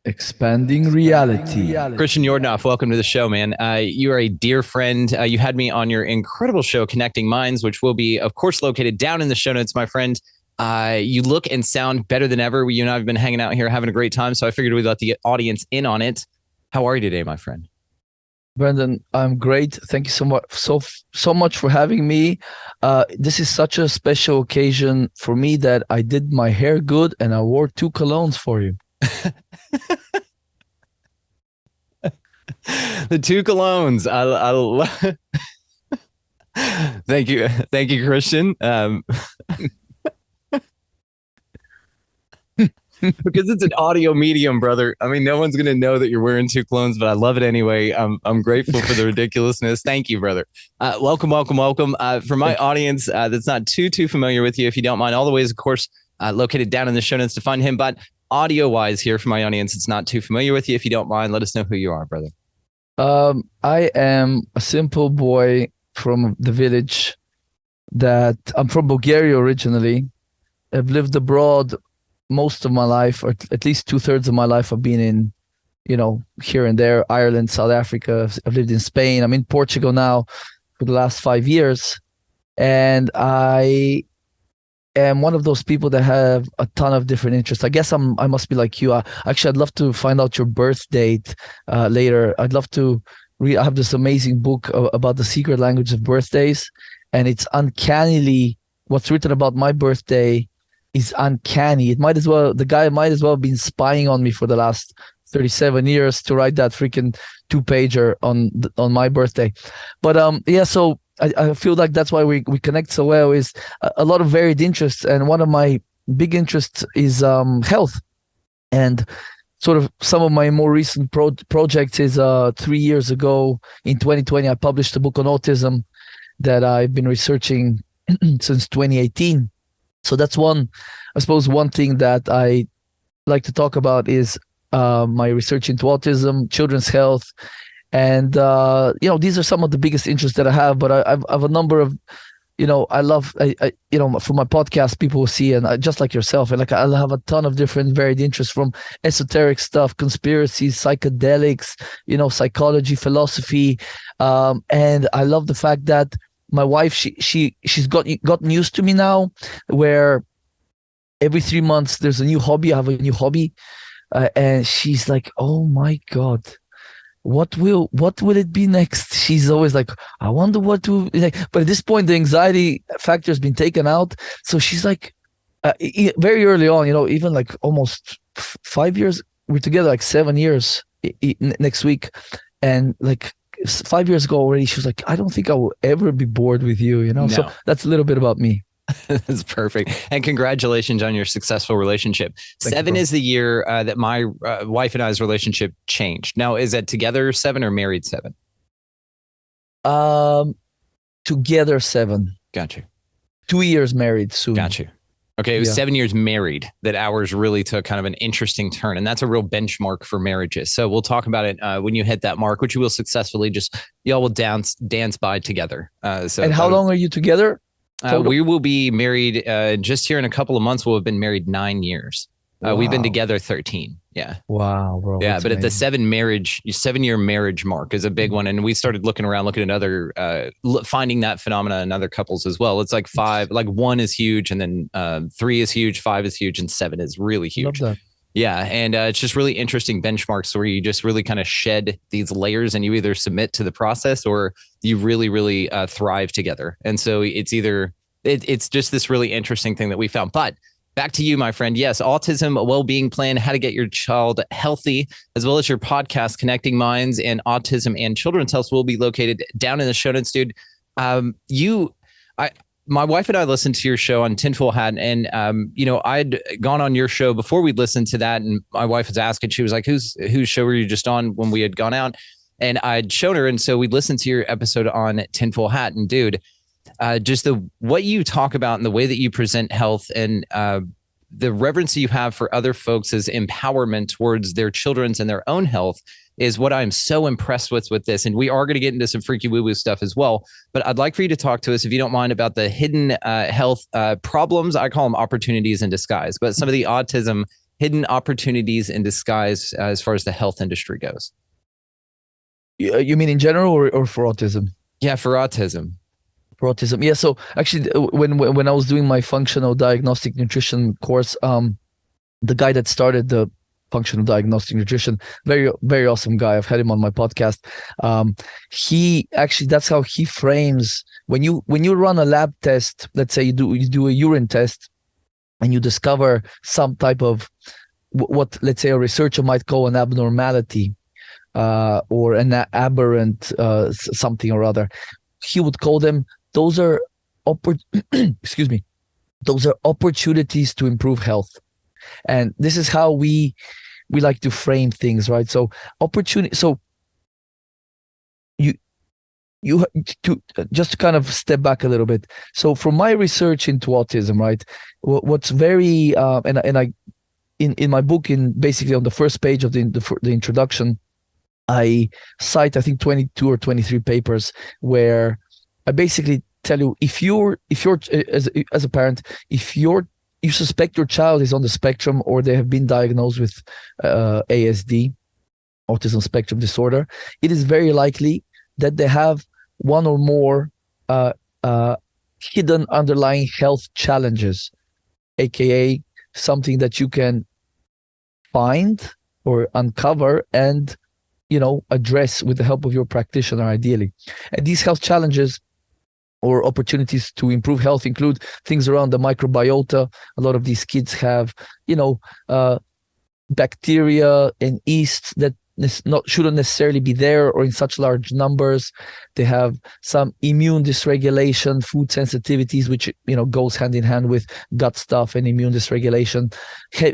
Expanding reality. Christian Yordanov, welcome to the show, man. You are a dear friend. You had me on your incredible show, Connecting Minds, which will be, of course, located down in the show notes, my friend. You look and sound better than ever. You and I have been hanging out here, having a great time. So I figured we'd let the audience in on it. How are you today, my friend? Brendan, I'm great. Thank you so much for having me. This is such a special occasion for me that I did my hair good and I wore 2 colognes for you. The 2 colognes. Thank you, Christian. Because it's an audio medium, brother. I mean, no one's gonna know that you're wearing 2 colognes, but I love it anyway. I'm grateful for the ridiculousness. Thank you, brother. Welcome. For my audience that's not too familiar with you, if you don't mind, all the ways, of course, located down in the show notes to find him. But audio-wise, here for my audience that's not too familiar with you, if you don't mind, let us know who you are, brother. I am a simple boy from the village. That I'm from Bulgaria originally. I've lived abroad most of my life, or at least 2/3 of my life. I've been in, here and there, Ireland, South Africa. I've lived in Spain. I'm in Portugal now for the last 5 years. And I am one of those people that have a ton of different interests. I guess I must be like you. Actually, I'd love to find out your birth date later. I'd love to I have this amazing book about the secret language of birthdays. And it's uncannily, what's written about my birthday is uncanny. The guy might as well have been spying on me for the last 37 years to write that freaking 2-pager on my birthday. But so I feel like that's why we connect so well, is a lot of varied interests. And one of my big interests is health. And sort of some of my more recent projects is 3 years ago in 2020, I published a book on autism that I've been researching since 2018. So that's one thing that I like to talk about is my research into autism, children's health. And, these are some of the biggest interests that I have, but I have a number of, I love, for my podcast, people will see, and just like yourself, and I'll have a ton of different varied interests, from esoteric stuff, conspiracies, psychedelics, psychology, philosophy. And I love the fact that my wife, she's gotten used to me now, where every 3 months there's a new hobby. I have a new hobby, and she's like, "Oh my God, what will it be next?" She's always like, "I wonder what will." Like, but at this point, the anxiety factor has been taken out. So she's like, very early on, even like almost 5 years. We're together like 7 years next week, and like 5 years ago already, she was like, "I don't think I will ever be bored with you." No. So that's a little bit about me. That's perfect. And congratulations on your successful relationship. Thank 7 you, is the year that my wife and I's relationship changed. Now, is that together 7 or married 7? Together 7. Got you. 2 years married soon. Got you. Okay, it was 7 years married that ours really took kind of an interesting turn. And that's a real benchmark for marriages. So we'll talk about it when you hit that mark, which you will successfully. Just y'all will dance by together. And how long are you together? We will be married just here in a couple of months. We'll have been married 9 years. Wow. We've been together 13. Yeah. Wow, bro. Yeah, but amazing. at the 7-year marriage mark is a big one. And we started looking at other, finding that phenomena in other couples as well. It's like 5, like 1 is huge, and then 3 is huge, 5 is huge, and 7 is really huge. Love that. Yeah. And it's just really interesting benchmarks where you just really kind of shed these layers, and you either submit to the process or you really, really thrive together. And so it's just this really interesting thing that we found. But back to you, my friend. Yes, Autism Wellbeing Plan, how to get your child healthy, as well as your podcast, Connecting Minds, and Autism and Children's Health will be located down in the show notes, dude. My wife and I listened to your show on Tinfoil Hat, and I'd gone on your show before we'd listened to that, and my wife was asking, she was like, whose show were you just on when we had gone out? And I'd shown her, and so we listened to your episode on Tinfoil Hat, and dude, just what you talk about and the way that you present health, and the reverence that you have for other folks' empowerment towards their children's and their own health is what I'm so impressed with this. And we are going to get into some freaky woo-woo stuff as well. But I'd like for you to talk to us, if you don't mind, about the hidden health problems. I call them opportunities in disguise, but some of the autism hidden opportunities in disguise as far as the health industry goes? You mean in general or for autism? Yeah, for autism. For autism, yeah. So actually, when I was doing my functional diagnostic nutrition course, the guy that started the functional diagnostic nutrition, very very awesome guy. I've had him on my podcast. He actually, that's how he frames when you run a lab test. Let's say you do a urine test, and you discover some type of what let's say a researcher might call an abnormality, or an aberrant something or other. He would call them, those are excuse me, those are opportunities to improve health. And this is how we like to frame things, right? So opportunity. So you to just to kind of step back a little bit. So from my research into autism, right, what's very and I in my book, in basically on the first page of the introduction, I cite, I think, 22 or 23 papers where I basically tell you, if you're as a parent, if you suspect your child is on the spectrum, or they have been diagnosed with ASD, autism spectrum disorder, it is very likely that they have one or more hidden underlying health challenges, aka something that you can find or uncover and address with the help of your practitioner, ideally. And these health challenges or opportunities to improve health include things around the microbiota. A lot of these kids have, bacteria and yeast that shouldn't necessarily be there or in such large numbers. They have some immune dysregulation, food sensitivities, which goes hand in hand with gut stuff and immune dysregulation,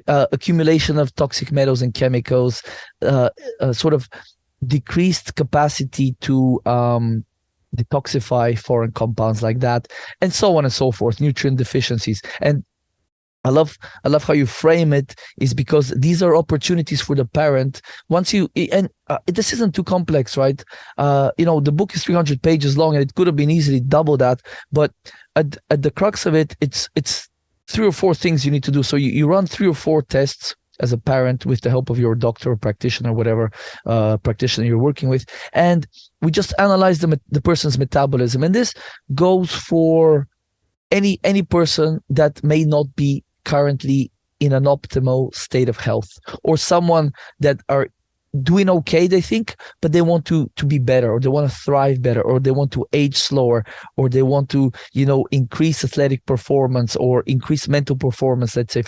accumulation of toxic metals and chemicals, sort of decreased capacity to detoxify foreign compounds like that, and so on and so forth, nutrient deficiencies. And I love how you frame it, is because these are opportunities for the parent. Once this isn't too complex, right? The book is 300 pages long, and it could have been easily double that. But at the crux of it, it's 3 or 4 things you need to do. So you run 3 or 4 tests as a parent with the help of your doctor or practitioner, whatever practitioner you're working with, and we just analyze the person's metabolism. And this goes for any person that may not be currently in an optimal state of health, or someone that are doing okay, they think, but they want to be better, or they want to thrive better, or they want to age slower, or they want to increase athletic performance or increase mental performance. Let's say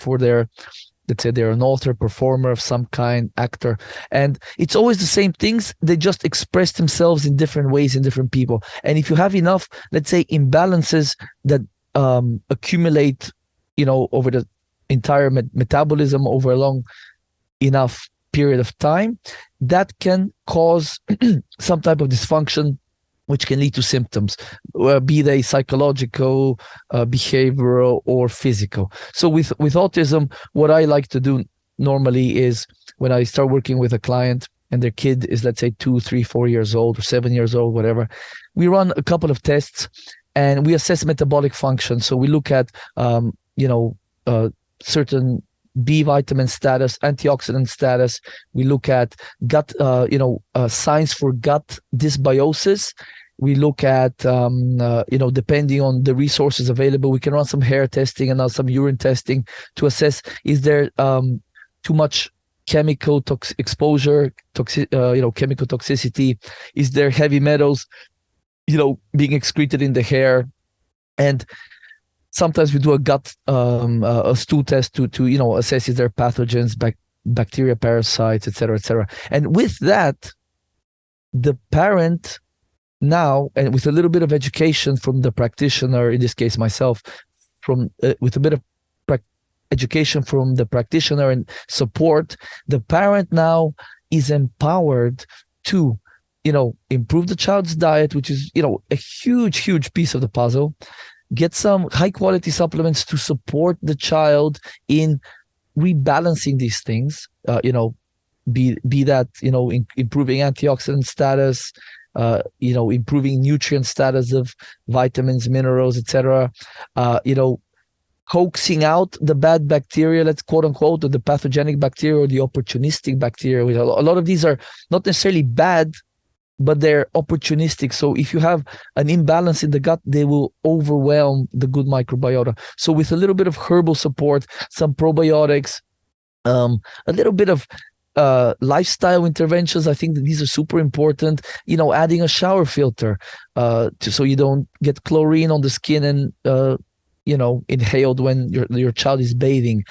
they're an author, performer of some kind, actor, and it's always the same things. They just express themselves in different ways in different people. And if you have enough, let's say, imbalances that accumulate over the entire metabolism over a long enough period of time, that can cause some type of dysfunction, which can lead to symptoms, be they psychological, behavioral, or physical. So with autism, what I like to do normally is, when I start working with a client and their kid is, let's say, 2, 3, 4 years old or 7 years old, whatever, we run a couple of tests and we assess metabolic function. So we look at certain B vitamin status, antioxidant status. We look at gut, signs for gut dysbiosis. We look at, depending on the resources available, we can run some hair testing and now some urine testing to assess, is there too much chemical exposure, chemical toxicity? Is there heavy metals, being excreted in the hair? And sometimes we do a gut, a stool test to assess, is there pathogens, bacteria, parasites, etc., etc. And with that, the parent now, and with a little bit of education from the practitioner, in this case myself, with a bit of education from the practitioner and support, the parent now is empowered to improve the child's diet, which is a huge piece of the puzzle. Get some high quality supplements to support the child in rebalancing these things, be that improving antioxidant status, improving nutrient status of vitamins, minerals, etc. coaxing out the bad bacteria, let's quote unquote, or the pathogenic bacteria or the opportunistic bacteria. A lot of these are not necessarily bad, but they're opportunistic. So if you have an imbalance in the gut, they will overwhelm the good microbiota. So with a little bit of herbal support, some probiotics, a little bit of lifestyle interventions, I think that these are super important. Adding a shower filter so you don't get chlorine on the skin and inhaled when your child is bathing.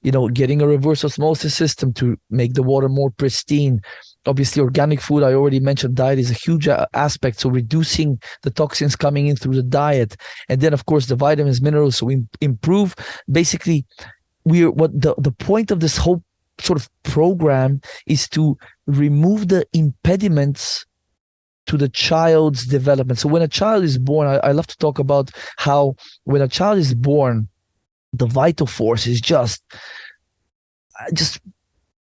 Getting a reverse osmosis system to make the water more pristine. Obviously, organic food, I already mentioned, diet is a huge aspect. So reducing the toxins coming in through the diet. And then, of course, the vitamins, minerals, so we improve. Basically, the point of this whole sort of program is to remove the impediments to the child's development. So when a child is born, I love to talk about how when a child is born, the vital force is just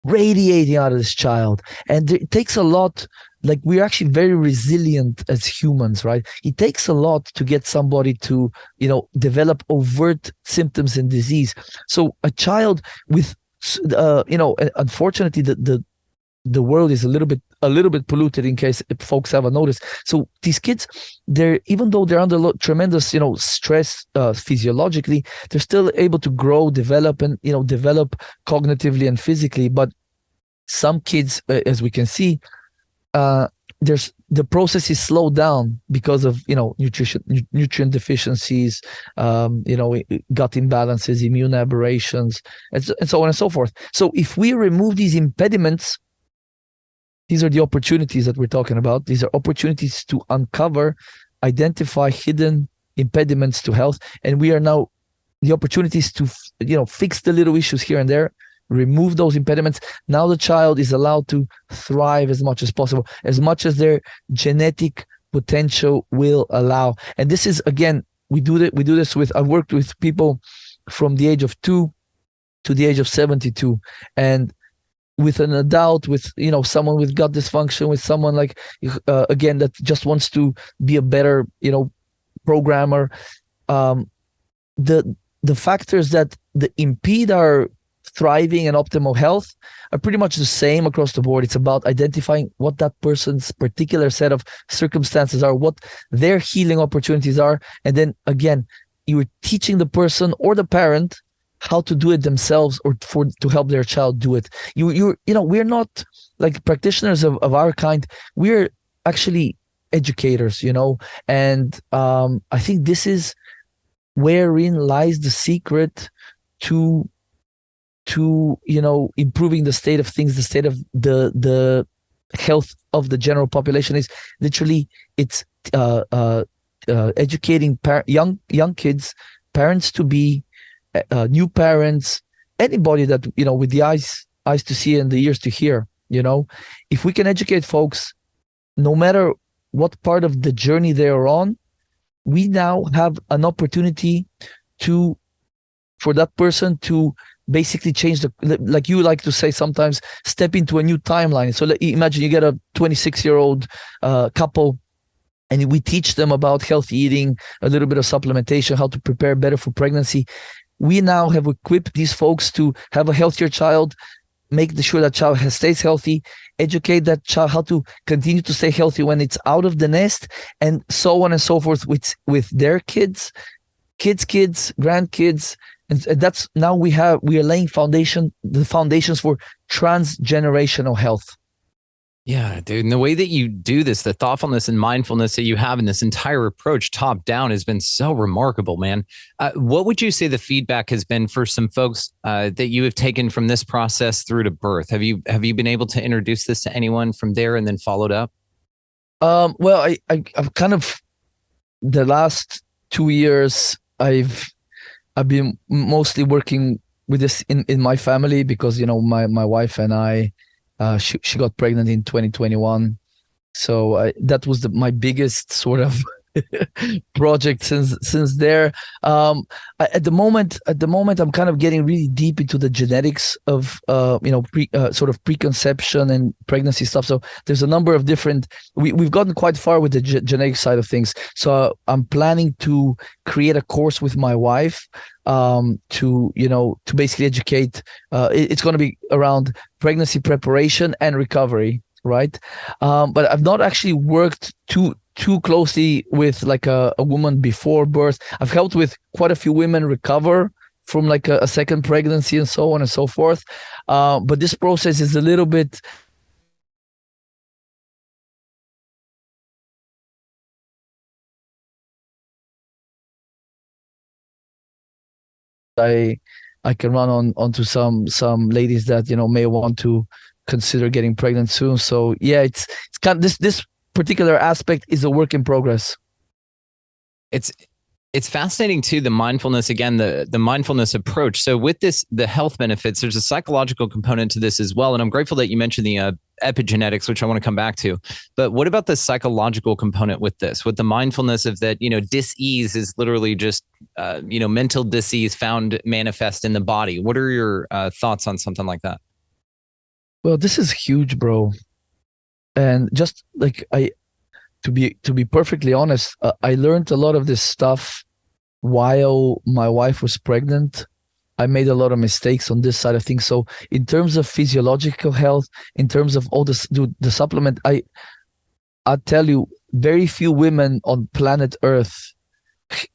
radiating out of this child. And it takes a lot, like we're actually very resilient as humans, right? It takes a lot to get somebody to, develop overt symptoms and disease. So a child with, unfortunately, the world is a little bit polluted, in case folks haven't noticed. So these kids, even though they're under tremendous, stress physiologically, they're still able to grow, develop, and develop cognitively and physically. But some kids, as we can see, the process is slowed down because of nutrient deficiencies, gut imbalances, immune aberrations, and so on and so forth. So if we remove these impediments, these are the opportunities that we're talking about. These are opportunities to uncover, identify hidden impediments to health. And we are now the opportunities to, fix the little issues here and there, remove those impediments. Now the child is allowed to thrive as much as possible, as much as their genetic potential will allow. And this is, again, we do this with, I've worked with people from the age of 2 to the age of 72. And with an adult, with someone with gut dysfunction, with someone like again that just wants to be a better programmer, the factors that impede our thriving and optimal health are pretty much the same across the board. It's about identifying what that person's particular set of circumstances are, what their healing opportunities are, and then again, you're teaching the person or the parent how to do it themselves, or to help their child do it. We're not like practitioners of our kind. We're actually educators, and I think this is wherein lies the secret to improving the state of things, the state of the health of the general population. Is literally it's educating young kids, parents to be, new parents, anybody that with the eyes to see and the ears to hear. If we can educate folks, no matter what part of the journey they're on, we now have an opportunity for that person to basically change like you like to say sometimes, step into a new timeline. So imagine you get a 26-year-old couple, and we teach them about healthy eating, a little bit of supplementation, how to prepare better for pregnancy. We now have equipped these folks to have a healthier child, make sure that child stays healthy, educate that child how to continue to stay healthy when it's out of the nest, and so on and so forth with their kids, grandkids. And that's now we are laying the foundations for transgenerational health. Yeah, dude. And the way that you do this, the thoughtfulness and mindfulness that you have in this entire approach top down has been so remarkable, man. What would you say the feedback has been for some folks that you have taken from this process through to birth? Have you been able to introduce this to anyone from there and then followed up? Well, I've kind of, the last 2 years, I've been mostly working with this in my family, because my wife and I, she got pregnant in 2021, so that was my biggest sort of project since there. At the moment, I'm kind of getting really deep into the genetics of sort of preconception and pregnancy stuff. So there's a number of different. We've gotten quite far with the genetic side of things. So I'm planning to create a course with my wife to basically educate. It's going to be around pregnancy preparation and recovery, right? But I've not actually worked too closely with like a woman before birth. I've helped with quite a few women recover from like a second pregnancy and so on and so forth. But this process is a little bit I I can run onto some ladies that may want to consider getting pregnant soon. So yeah, it's kind of this particular aspect is a work in progress. It's it's fascinating too, the mindfulness, again, the mindfulness approach. So with this, the health benefits, there's a psychological component to this as well. And I'm grateful that you mentioned the epigenetics, which I want to come back to. But what about the psychological component with this, with the mindfulness of that, dis-ease is literally just, mental dis-ease found manifest in the body. What are your thoughts on something like that? Well, this is huge, bro. And just like to be perfectly honest, I learned a lot of this stuff while my wife was pregnant. I made a lot of mistakes on this side of things. So in terms of physiological health, in terms of all this, the supplement, I tell you, very few women on planet Earth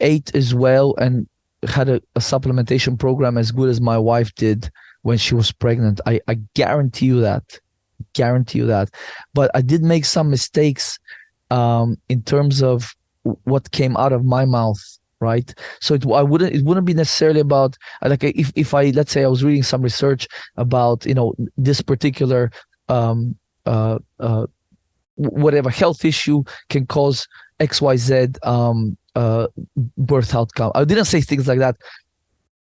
ate as well and had a supplementation program as good as my wife did when she was pregnant. I guarantee you that. Guarantee you that. But I did make some mistakes in terms of what came out of my mouth, right? So it wouldn't be necessarily about like if I, let's say I was reading some research about this particular whatever health issue can cause XYZ birth outcome. I didn't say things like that.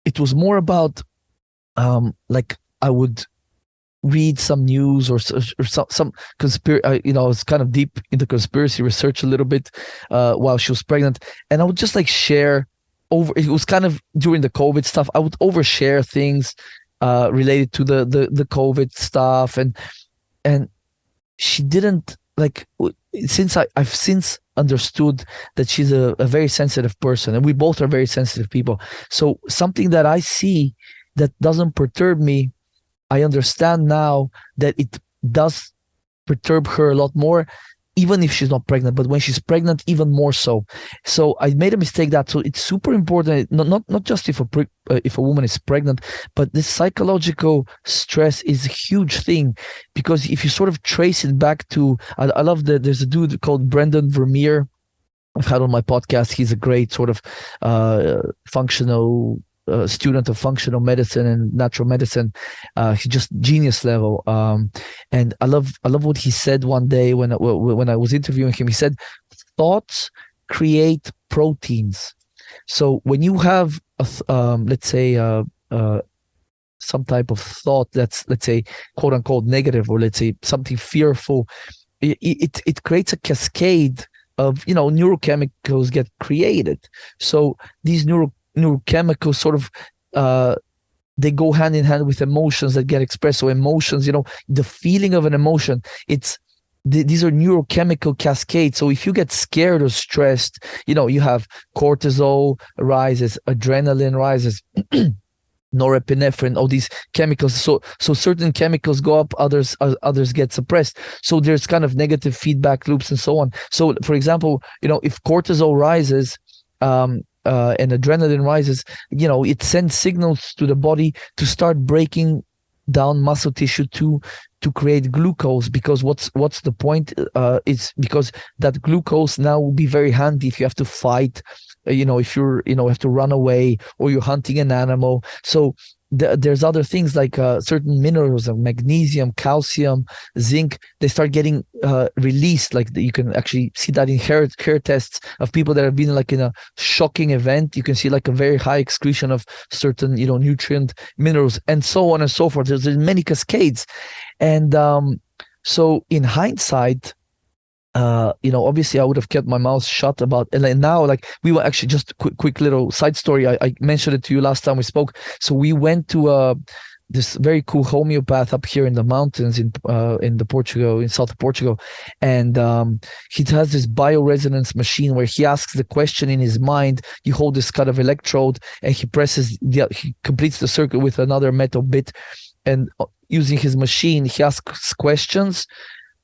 It was more about like I would read some news or some conspiracy. I was kind of deep into conspiracy research a little bit while she was pregnant, and I would just like share over. It was kind of during the COVID stuff. I would overshare things related to the COVID stuff, and she didn't like. Since I've since understood that she's a very sensitive person, and we both are very sensitive people. So something that I see that doesn't perturb me, I understand now that it does perturb her a lot more, even if she's not pregnant, but when she's pregnant, even more so. So I made a mistake that, so it's super important, not just if a woman is pregnant, but this psychological stress is a huge thing, because if you sort of trace it back to, I love that there's a dude called Brendan Vermeer I've had on my podcast. He's a great sort of functional student of functional medicine and natural medicine. He's just genius level. And I love what he said one day when I was interviewing him. He said, "Thoughts create proteins." So when you have let's say some type of thought that's, let's say, quote unquote negative, or let's say something fearful, it creates a cascade of neurochemicals get created. So these neurochemicals sort of they go hand in hand with emotions that get expressed. So emotions, the feeling of an emotion, these are neurochemical cascades. So if you get scared or stressed, you have cortisol rises, adrenaline rises, norepinephrine, all these chemicals. So certain chemicals go up, others get suppressed. So there's kind of negative feedback loops and so on. So for example, if cortisol rises, and adrenaline rises, it sends signals to the body to start breaking down muscle tissue to create glucose, because what's the point? It's because that glucose now will be very handy if you have to fight, if you're have to run away, or you're hunting an animal. So there's other things like certain minerals of magnesium, calcium, zinc. They start getting released. Like you can actually see that in hair tests of people that have been like in a shocking event. You can see like a very high excretion of certain nutrient minerals, and so on and so forth. There's many cascades, and so in hindsight, obviously I would have kept my mouth shut about, and like now, like we were actually just quick little side story. I mentioned it to you last time we spoke. So we went to this very cool homeopath up here in the mountains in the Portugal, in south of Portugal, and he has this bioresonance machine where he asks the question in his mind. You hold this kind of electrode, and he he completes the circuit with another metal bit, and using his machine, he asks questions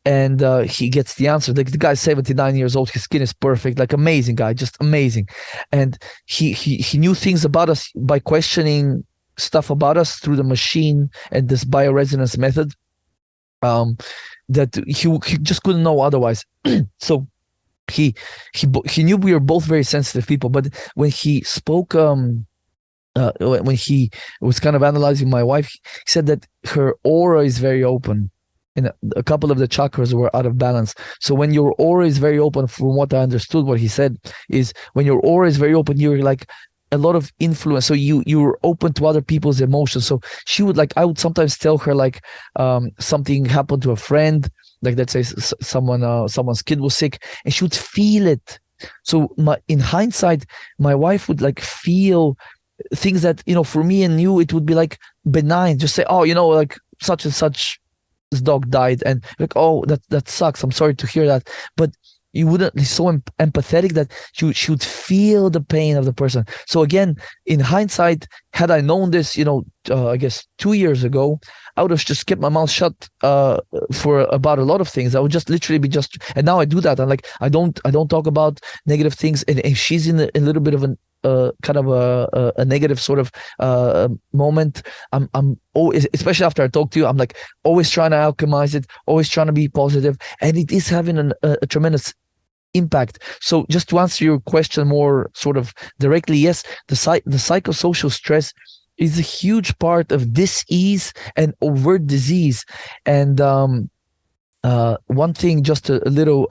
and he gets the answer. Like the guy's 79 years old, his skin is perfect, like amazing guy, just amazing. And he knew things about us by questioning stuff about us through the machine and this bioresonance method that he just couldn't know otherwise. So he knew we were both very sensitive people, but when he spoke when he was kind of analyzing my wife, he said that her aura is very open and a couple of the chakras were out of balance. So when your aura is very open, from what I understood, what he said is when your aura is very open, you're like a lot of influence. So you're open to other people's emotions. So she would like, I would sometimes tell her like something happened to a friend, like let's say someone's kid was sick, and she would feel it. So in hindsight, my wife would like feel things that, for me and you, it would be like benign. Just say, oh, like such and such, this dog died, and like, oh, that sucks, I'm sorry to hear that. But you wouldn't be so empathetic that she would feel the pain of the person. So again, in hindsight, had I known this, I guess 2 years ago, I would have just kept my mouth shut for about a lot of things. I would just literally be and now I do that. I'm like, I don't talk about negative things, and she's in a little bit of an kind of a negative sort of moment. I'm always, especially after I talk to you, I'm like always trying to alchemize it, always trying to be positive, and it is having a tremendous impact. So just to answer your question more sort of directly, yes, the psychosocial stress is a huge part of dis-ease and overt disease. And one thing, just a little,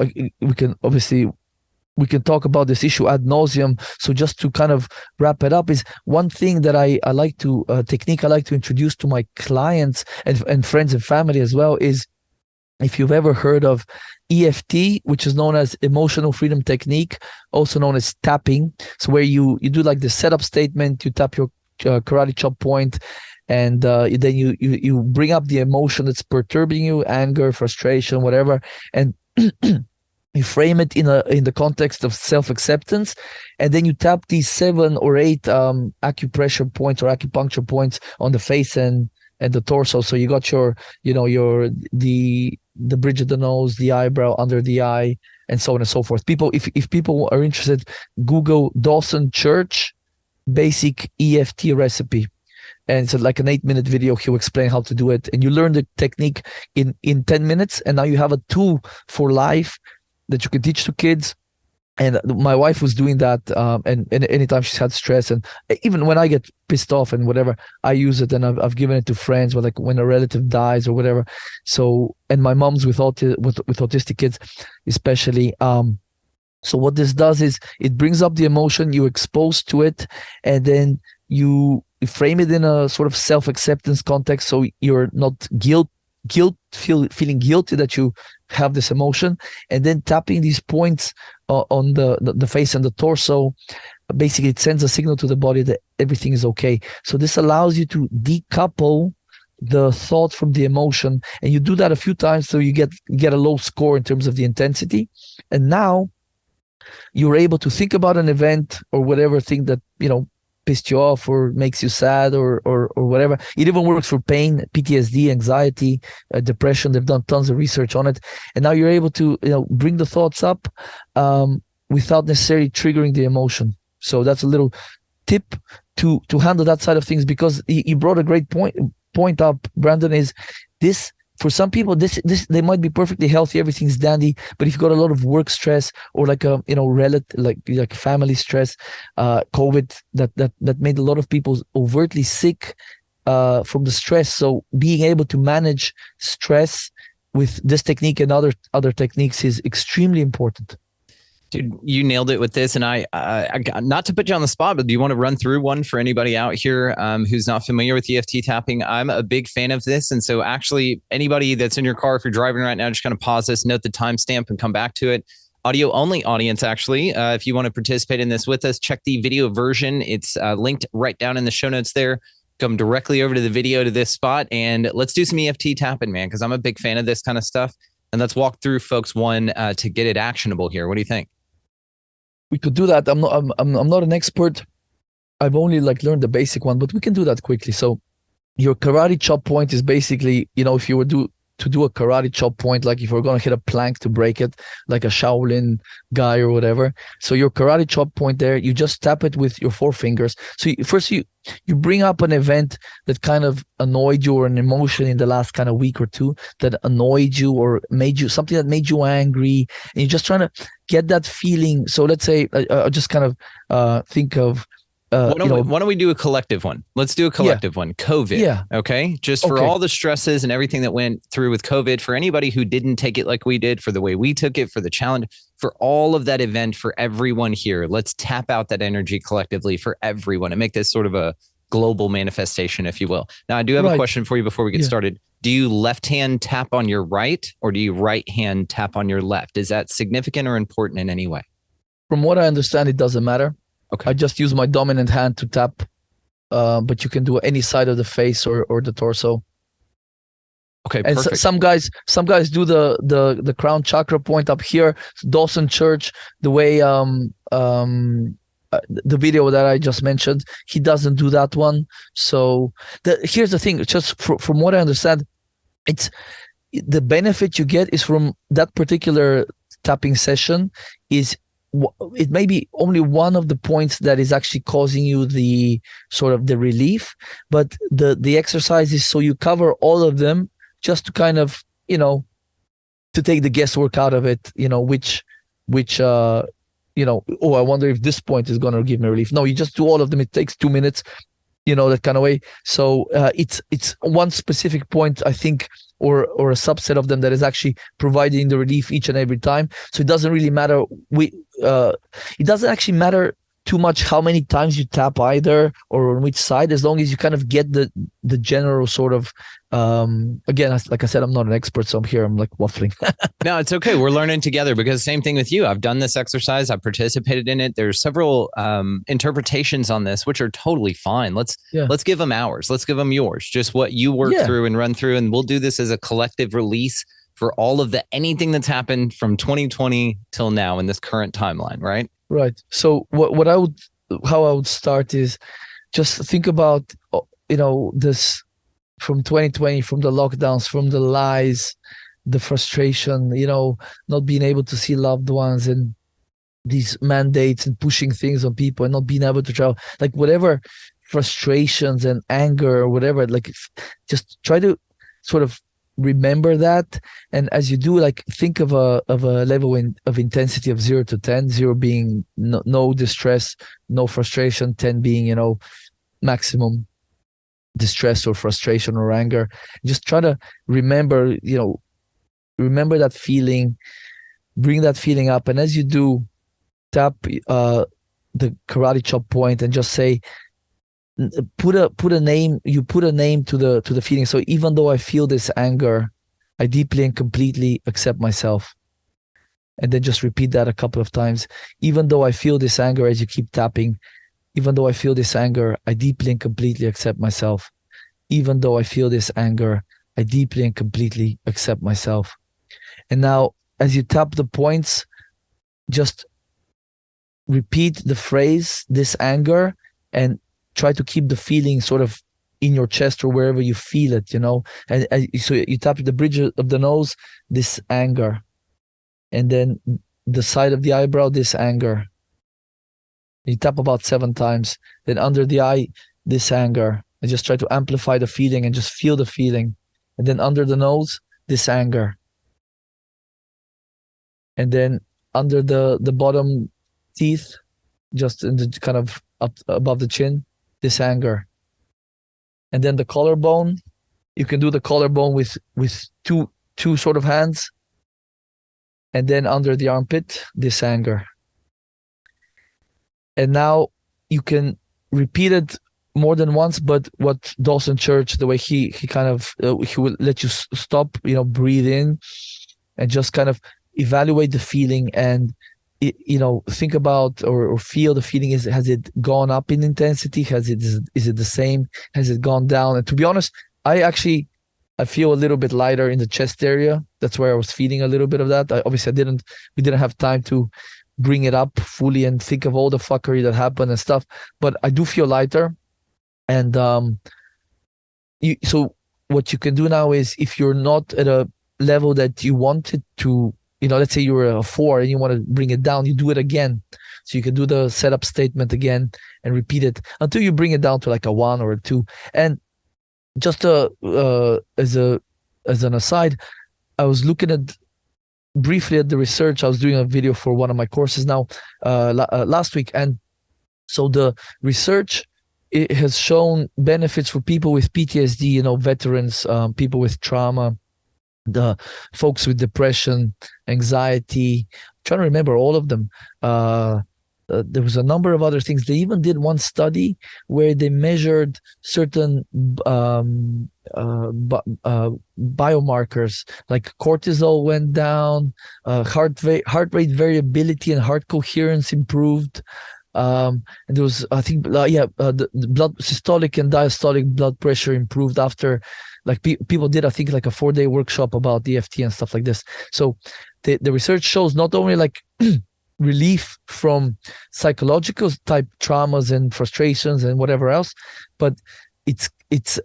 we can talk about this issue ad nauseum. So just to kind of wrap it up, is one thing that I like to technique I like to introduce to my clients and friends and family as well is, if you've ever heard of EFT, which is known as emotional freedom technique, also known as tapping. So where you do like the setup statement, you tap your karate chop point, and then you bring up the emotion that's perturbing you, anger, frustration, whatever, and you frame it in the context of self-acceptance, and then you tap these 7 or 8 acupressure points or acupuncture points on the face and the torso. So you got your the bridge of the nose, the eyebrow, under the eye, and so on and so forth. People, if people are interested, Google Dawson Church basic EFT recipe, and it's like an 8-minute video. He'll explain how to do it, and you learn the technique in 10 minutes, and now you have a tool for life that you can teach to kids. And my wife was doing that, and anytime she's had stress, and even when I get pissed off and whatever, I use it, and I've given it to friends, like when a relative dies or whatever. So, and my mom's with autistic kids, especially. So what this does is it brings up the emotion, you expose to it, and then you frame it in a sort of self-acceptance context. So you're not feeling guilty that you have this emotion, and then tapping these points on the face and the torso. Basically, it sends a signal to the body that everything is okay. So this allows you to decouple the thought from the emotion, and you do that a few times so you get a low score in terms of the intensity. And now you're able to think about an event or whatever thing that pissed you off or makes you sad or whatever. It even works for pain, PTSD, anxiety, depression. They've done tons of research on it, and now you're able to bring the thoughts up without necessarily triggering the emotion. So that's a little tip to handle that side of things, because you brought a great point up, Brandon. Is this, for some people, this they might be perfectly healthy, everything's dandy, but if you've got a lot of work stress or like a relative, like family stress, COVID that made a lot of people overtly sick from the stress. So being able to manage stress with this technique and other techniques is extremely important. Dude, you nailed it with this. And I got, not to put you on the spot, but do you want to run through one for anybody out here who's not familiar with EFT tapping? I'm a big fan of this. And so actually anybody that's in your car, if you're driving right now, just kind of pause this, note the timestamp and come back to it. Audio only audience, actually, if you want to participate in this with us, check the video version. It's linked right down in the show notes there. Come directly over to the video to this spot and let's do some EFT tapping, man, because I'm a big fan of this kind of stuff. And let's walk through folks one to get it actionable here. What do you think? We could do that. I'm not an expert. I've only like learned the basic one, but we can do that quickly. So your karate chop point is basically, if you were to do a karate chop point, like if you're going to hit a plank to break it, like a Shaolin guy or whatever. So your karate chop point there, you just tap it with your 4 fingers. So first you bring up an event that kind of annoyed you, or an emotion in the last kind of week or two that annoyed you or made you something that made you angry, and you're just trying to get that feeling. So let's say I just kind of think of why don't we do a collective one? Let's do a collective one. COVID. Yeah. Okay. Just for all the stresses and everything that went through with COVID, for anybody who didn't take it like we did, for the way we took it, for the challenge, for all of that event, for everyone here, let's tap out that energy collectively for everyone and make this sort of a global manifestation, if you will. Now, I do have a question for you before we get started. Do you left hand tap on your right, or do you right hand tap on your left? Is that significant or important in any way? From what I understand, it doesn't matter. Okay. I just use my dominant hand to tap, but you can do any side of the face or the torso. Okay, and perfect. Some guys do the crown chakra point up here. Dawson Church, the way the video that I just mentioned, he doesn't do that one. So here's the thing, just from what I understand, it's the benefit you get is from that particular tapping session is it may be only one of the points that is actually causing you the sort of the relief, but the exercise is so you cover all of them, just to kind of, to take the guesswork out of it, which I wonder if this point is going to give me relief. No, you just do all of them. It takes 2 minutes, that kind of way. So it's one specific point, I think, or a subset of them that is actually providing the relief each and every time. So it doesn't really matter. It doesn't actually matter too much how many times you tap either or on which side, as long as you kind of get the general sort of, again, like I said, I'm not an expert, so I'm like waffling. No, it's okay. We're learning together, because same thing with you. I've done this exercise. I've participated in it. There's several interpretations on this, which are totally fine. Let's give them ours. Let's give them yours. Just what you work through and run through. And we'll do this as a collective release for all of anything that's happened from 2020 till now in this current timeline, right? Right. So how I would start is just think about, this from 2020, from the lockdowns, from the lies, the frustration, not being able to see loved ones, and these mandates and pushing things on people and not being able to travel, like whatever frustrations and anger or whatever, like just try to sort of remember that. And as you do, like think of a level of intensity of 0 to 10, 0 being no distress, no frustration, 10 being, maximum distress or frustration or anger. Just try to remember that feeling, bring that feeling up. And as you do, tap the karate chop point and just say, put a name to the feeling. So even though I feel this anger, I deeply and completely accept myself. And then just repeat that a couple of times. Even though I feel this anger, as you keep tapping, even though I feel this anger, I deeply and completely accept myself. Even though I feel this anger, I deeply and completely accept myself. And now as you tap the points, just repeat the phrase, this anger, and try to keep the feeling sort of in your chest or wherever you feel it, and so you tap the bridge of the nose, this anger, and then the side of the eyebrow, this anger. You tap about 7 times, then under the eye, this anger, and just try to amplify the feeling and just feel the feeling. And then under the nose, this anger, and then under the bottom teeth, just in the kind of up above the chin, this anger. And then the collarbone, you can do the collarbone with two sort of hands. And then under the armpit, this anger. and now you can repeat it more than once. But what Dawson Church, the way he kind of he will let you stop, breathe in, and just kind of evaluate the feeling, and think about or feel the feeling. Has it gone up in intensity? Is it the same? Has it gone down? And to be honest, I feel a little bit lighter in the chest area. That's where I was feeling a little bit of that. Obviously we didn't have time to bring it up fully and think of all the fuckery that happened and stuff, but I do feel lighter. And so what you can do now is, if you're not at a level that you wanted to, let's say you're a 4 and you want to bring it down, you do it again. So you can do the setup statement again and repeat it until you bring it down to like a 1 or a 2. And just as an aside, I was looking briefly at the research. I was doing a video for one of my courses now last week, and so the research, it has shown benefits for people with PTSD, veterans, people with trauma, the folks with depression, anxiety. I'm trying to remember all of them. There was a number of other things. They even did one study where they measured certain biomarkers, like cortisol went down, heart rate variability and heart coherence improved. And there was, I think, the blood systolic and diastolic blood pressure improved after, like, people did, I think, like a 4-day workshop about EFT and stuff like this. So the research shows not only like relief from psychological type traumas and frustrations and whatever else, but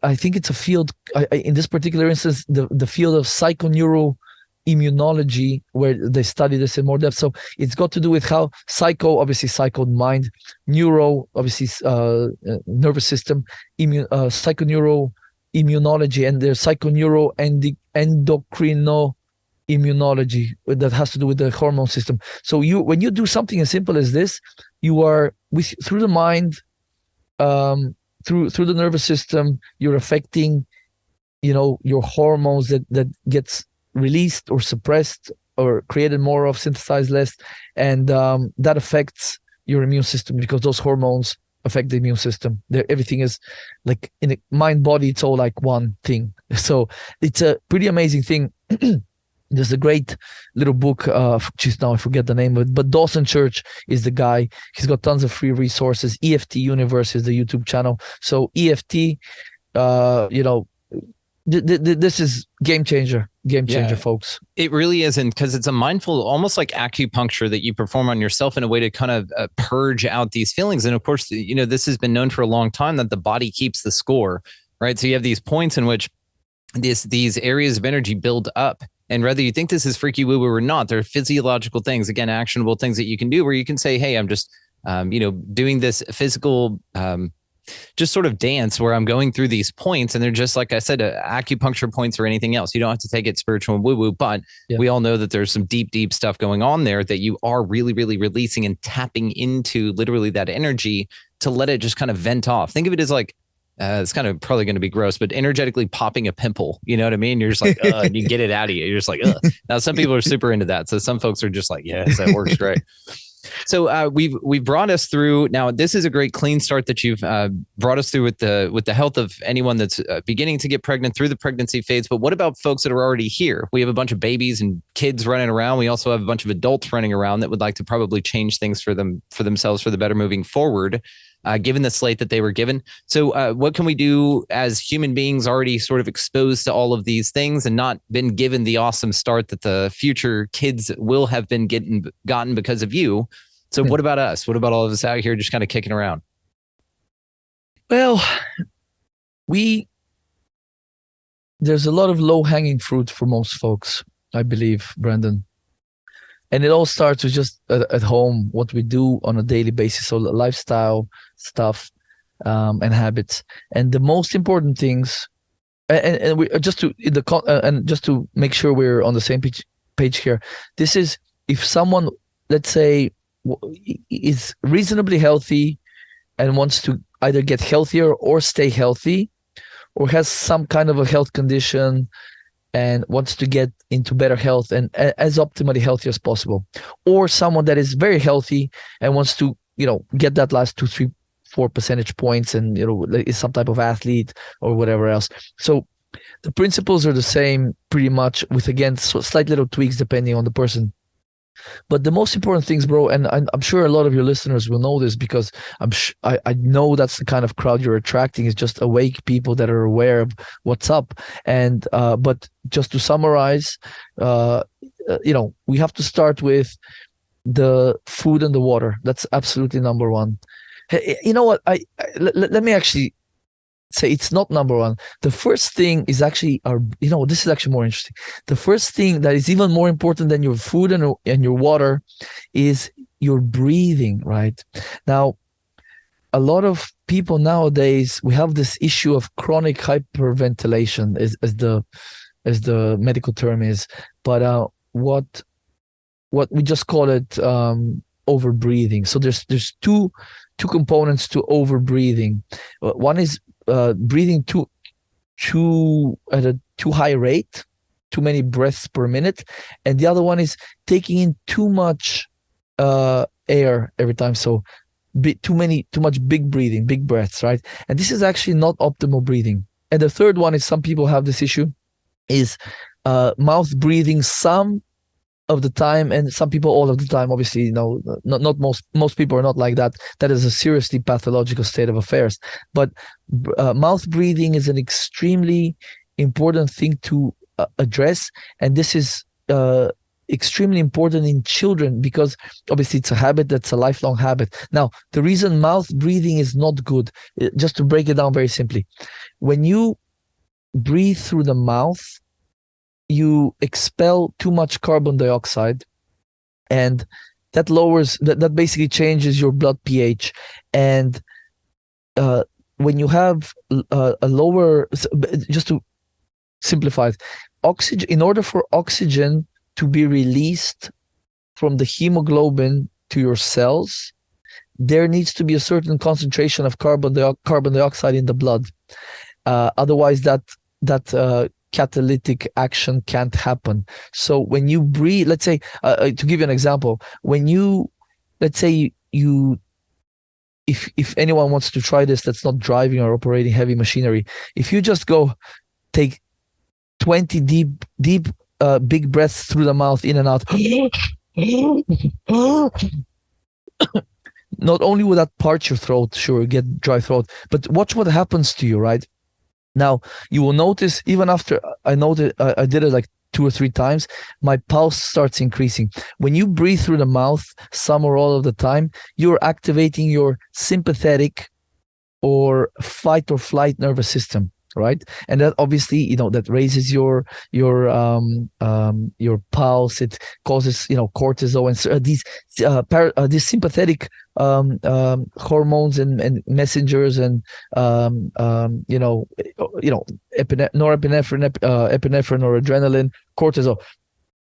I think it's a field, in this particular instance, the field of psychoneuroimmunology, where they study this in more depth. So it's got to do with how obviously psycho mind, neuro, obviously nervous system, psychoneuroimmunology, and there's psychoneuroendocrinoimmunology that has to do with the hormone system. So when you do something as simple as this, you are through the mind, through the nervous system, you're affecting, your hormones that gets released or suppressed or created more of, synthesized less, and that affects your immune system, because those hormones affect the immune system. Everything is like, in the mind body, it's all like one thing. So it's a pretty amazing thing. There's a great little book, just now I forget the name of it, but Dawson Church is the guy. He's got tons of free resources. EFT Universe is the YouTube channel. So EFT, this is game changer, folks. It really isn't, because it's a mindful, almost like acupuncture that you perform on yourself in a way to kind of purge out these feelings. And of course, this has been known for a long time that the body keeps the score, right? So you have these points in which these areas of energy build up. And whether you think this is freaky woo-woo or not, there are physiological things, again, actionable things that you can do, where you can say, hey, I'm just, doing this physical, just sort of dance where I'm going through these points, and they're just, like I said, acupuncture points or anything else. You don't have to take it spiritual and woo-woo, but we all know that there's some deep, deep stuff going on there that you are really, really releasing and tapping into literally that energy to let it just kind of vent off. Think of it as like, it's kind of probably going to be gross, but energetically popping a pimple, you know what I mean? You're just like, and you get it out of you. You're just like, ugh. Now, some people are super into that. So some folks are just like, yes, that works great. So we've brought us through. Now, this is a great clean start that you've brought us through with the health of anyone that's beginning to get pregnant through the pregnancy phase. But what about folks that are already here? We have a bunch of babies and kids running around. We also have a bunch of adults running around that would like to probably change things for themselves for the better moving forward. Given the slate that they were given. So what can we do as human beings already sort of exposed to all of these things and not been given the awesome start that the future kids will have been gotten because of you? So what about us? What about all of us out here just kind of kicking around? Well, there's a lot of low-hanging fruit for most folks, I believe, Brandon. And it all starts with just at home, what we do on a daily basis. So lifestyle stuff and habits. And the most important things, and we just to make sure we're on the same page here. This is, if someone, let's say, is reasonably healthy and wants to either get healthier or stay healthy, or has some kind of a health condition and wants to get into better health and as optimally healthy as possible, or someone that is very healthy and wants to get that last 2, 3, 4 percentage points, and is some type of athlete or whatever else. So the principles are the same pretty much, with again slight little tweaks depending on the person. But the most important things, bro, and I'm sure a lot of your listeners will know this, because I know that's the kind of crowd you're attracting, is just awake people that are aware of what's up. And but just to summarize, we have to start with the food and the water. That's absolutely number one. Hey, you know what? Let me actually say it's not number one. The first thing is actually this is actually more interesting. The first thing that is even more important than your food and your water is your breathing, right? Now, a lot of people nowadays, we have this issue of chronic hyperventilation, as the medical term is, but what we just call it over breathing. So there's two components to over breathing. One is breathing at a too high rate, too many breaths per minute, and the other one is taking in too much air every time. So too much big breathing, big breaths, right? And this is actually not optimal breathing. And the third one is, some people have this issue, is mouth breathing some of the time, and some people all of the time. Obviously, not most people are not like that. That is a seriously pathological state of affairs. But mouth breathing is an extremely important thing to address, and this is extremely important in children, because obviously it's a habit, that's a lifelong habit. Now, the reason mouth breathing is not good, just to break it down very simply, when you breathe through the mouth, you expel too much carbon dioxide, and that basically changes your blood pH. And when you have a lower, just to simplify it, oxygen, in order for oxygen to be released from the hemoglobin to your cells, there needs to be a certain concentration of carbon dioxide in the blood. Otherwise, that catalytic action can't happen. So when you breathe, let's say, to give you an example, let's say if anyone wants to try this, that's not driving or operating heavy machinery, if you just go take 20 deep big breaths through the mouth, in and out, not only will that part your throat, sure, get dry throat, but watch what happens to you, right? Now, you will notice, even after I did it like 2 or 3 times, my pulse starts increasing. When you breathe through the mouth, some or all of the time, you're activating your sympathetic or fight or flight nervous system, right? And that obviously, that raises your pulse. It causes, cortisol and these sympathetic hormones and messengers, and norepinephrine, epinephrine or adrenaline, cortisol.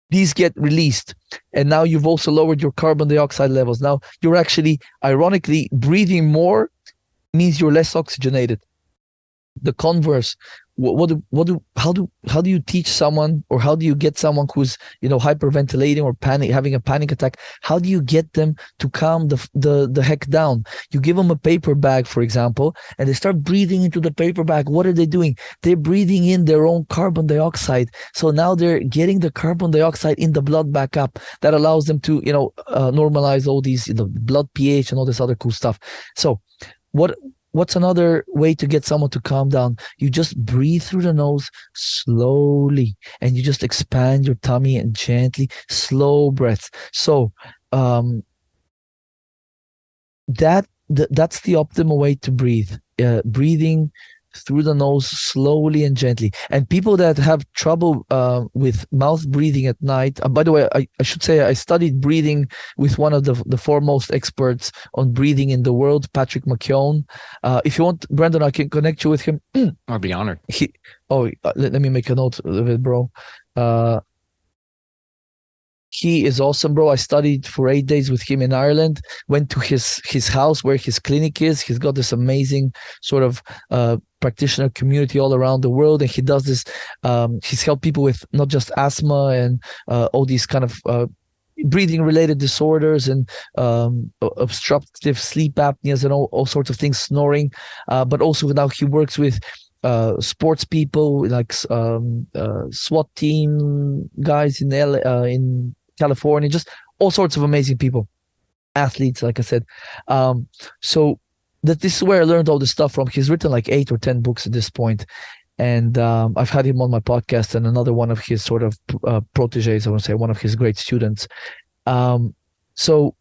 These get released, and now you've also lowered your carbon dioxide levels. Now you're actually, ironically, breathing more means you're less oxygenated. The converse, how do you teach someone, or how do you get someone who's hyperventilating or having a panic attack? How do you get them to calm the heck down? You give them a paper bag, for example, and they start breathing into the paper bag. What are they doing? They're breathing in their own carbon dioxide. So now they're getting the carbon dioxide in the blood back up. That allows them to normalize all these blood pH and all this other cool stuff. So what's another way to get someone to calm down? You just breathe through the nose slowly, and you just expand your tummy, and gently, slow breaths. So that's the optimal way to breathe. Breathing through the nose slowly and gently. And people that have trouble with mouth breathing at night, by the way, I should say I studied breathing with one of the foremost experts on breathing in the world, Patrick McKeown. If you want, Brandon, I can connect you with him. I'd be honored. Let me make a note of it, bro. He is awesome, bro. I studied for 8 days with him in Ireland, went to his house where his clinic is. He's got this amazing sort of practitioner community all around the world, and he does this. He's helped people with not just asthma and all these kind of breathing related disorders and obstructive sleep apneas and all sorts of things, snoring. But also now he works with sports people like SWAT team guys in California, just all sorts of amazing people, athletes, like I said. So this is where I learned all this stuff from. He's written like 8 or 10 books at this point, and I've had him on my podcast, and another one of his sort of proteges, I want to say, one of his great students. So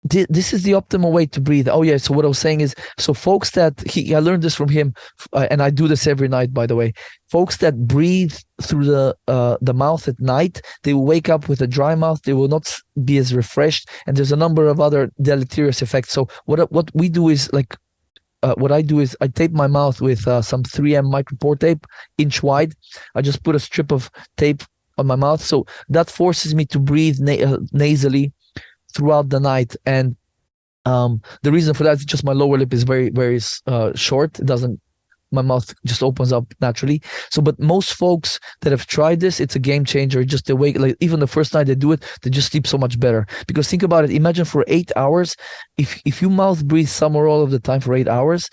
this is the optimal way to breathe. Oh yeah. So what I was saying is, so folks that I learned this from him, and I do this every night, by the way. Folks that breathe through the mouth at night, they will wake up with a dry mouth. They will not be as refreshed, and there's a number of other deleterious effects. So what we do is like. What I do is I tape my mouth with some 3M micropore tape, inch wide. I just put a strip of tape on my mouth, so that forces me to breathe nasally throughout the night. And the reason for that is just my lower lip is very, very short. It doesn't, my mouth just opens up naturally. So, but most folks that have tried this, it's a game changer. Just they wake, like even the first night they do it, they just sleep so much better. Because think about it, imagine for 8 hours, if you mouth breathe somewhere all of the time for 8 hours,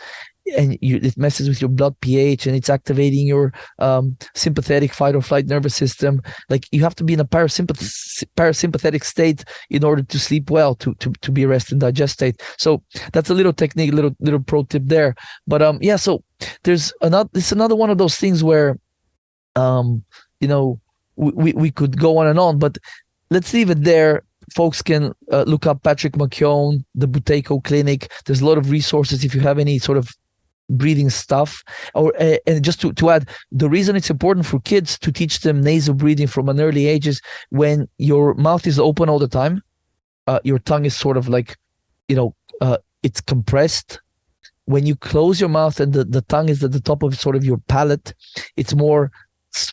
and it messes with your blood pH and it's activating your sympathetic fight or flight nervous system. Like you have to be in a parasympathetic state in order to sleep well, to be rest and digest state. So that's a little technique, little pro tip there. But yeah, so it's another one of those things where we could go on and on, but let's leave it there. Folks can look up Patrick McKeown, the Buteco Clinic. There's a lot of resources if you have any sort of breathing stuff. Or and just to add, the reason it's important for kids to teach them nasal breathing from an early age is when your mouth is open all the time, your tongue is sort of like, it's compressed. When you close your mouth and the tongue is at the top of sort of your palate, it's more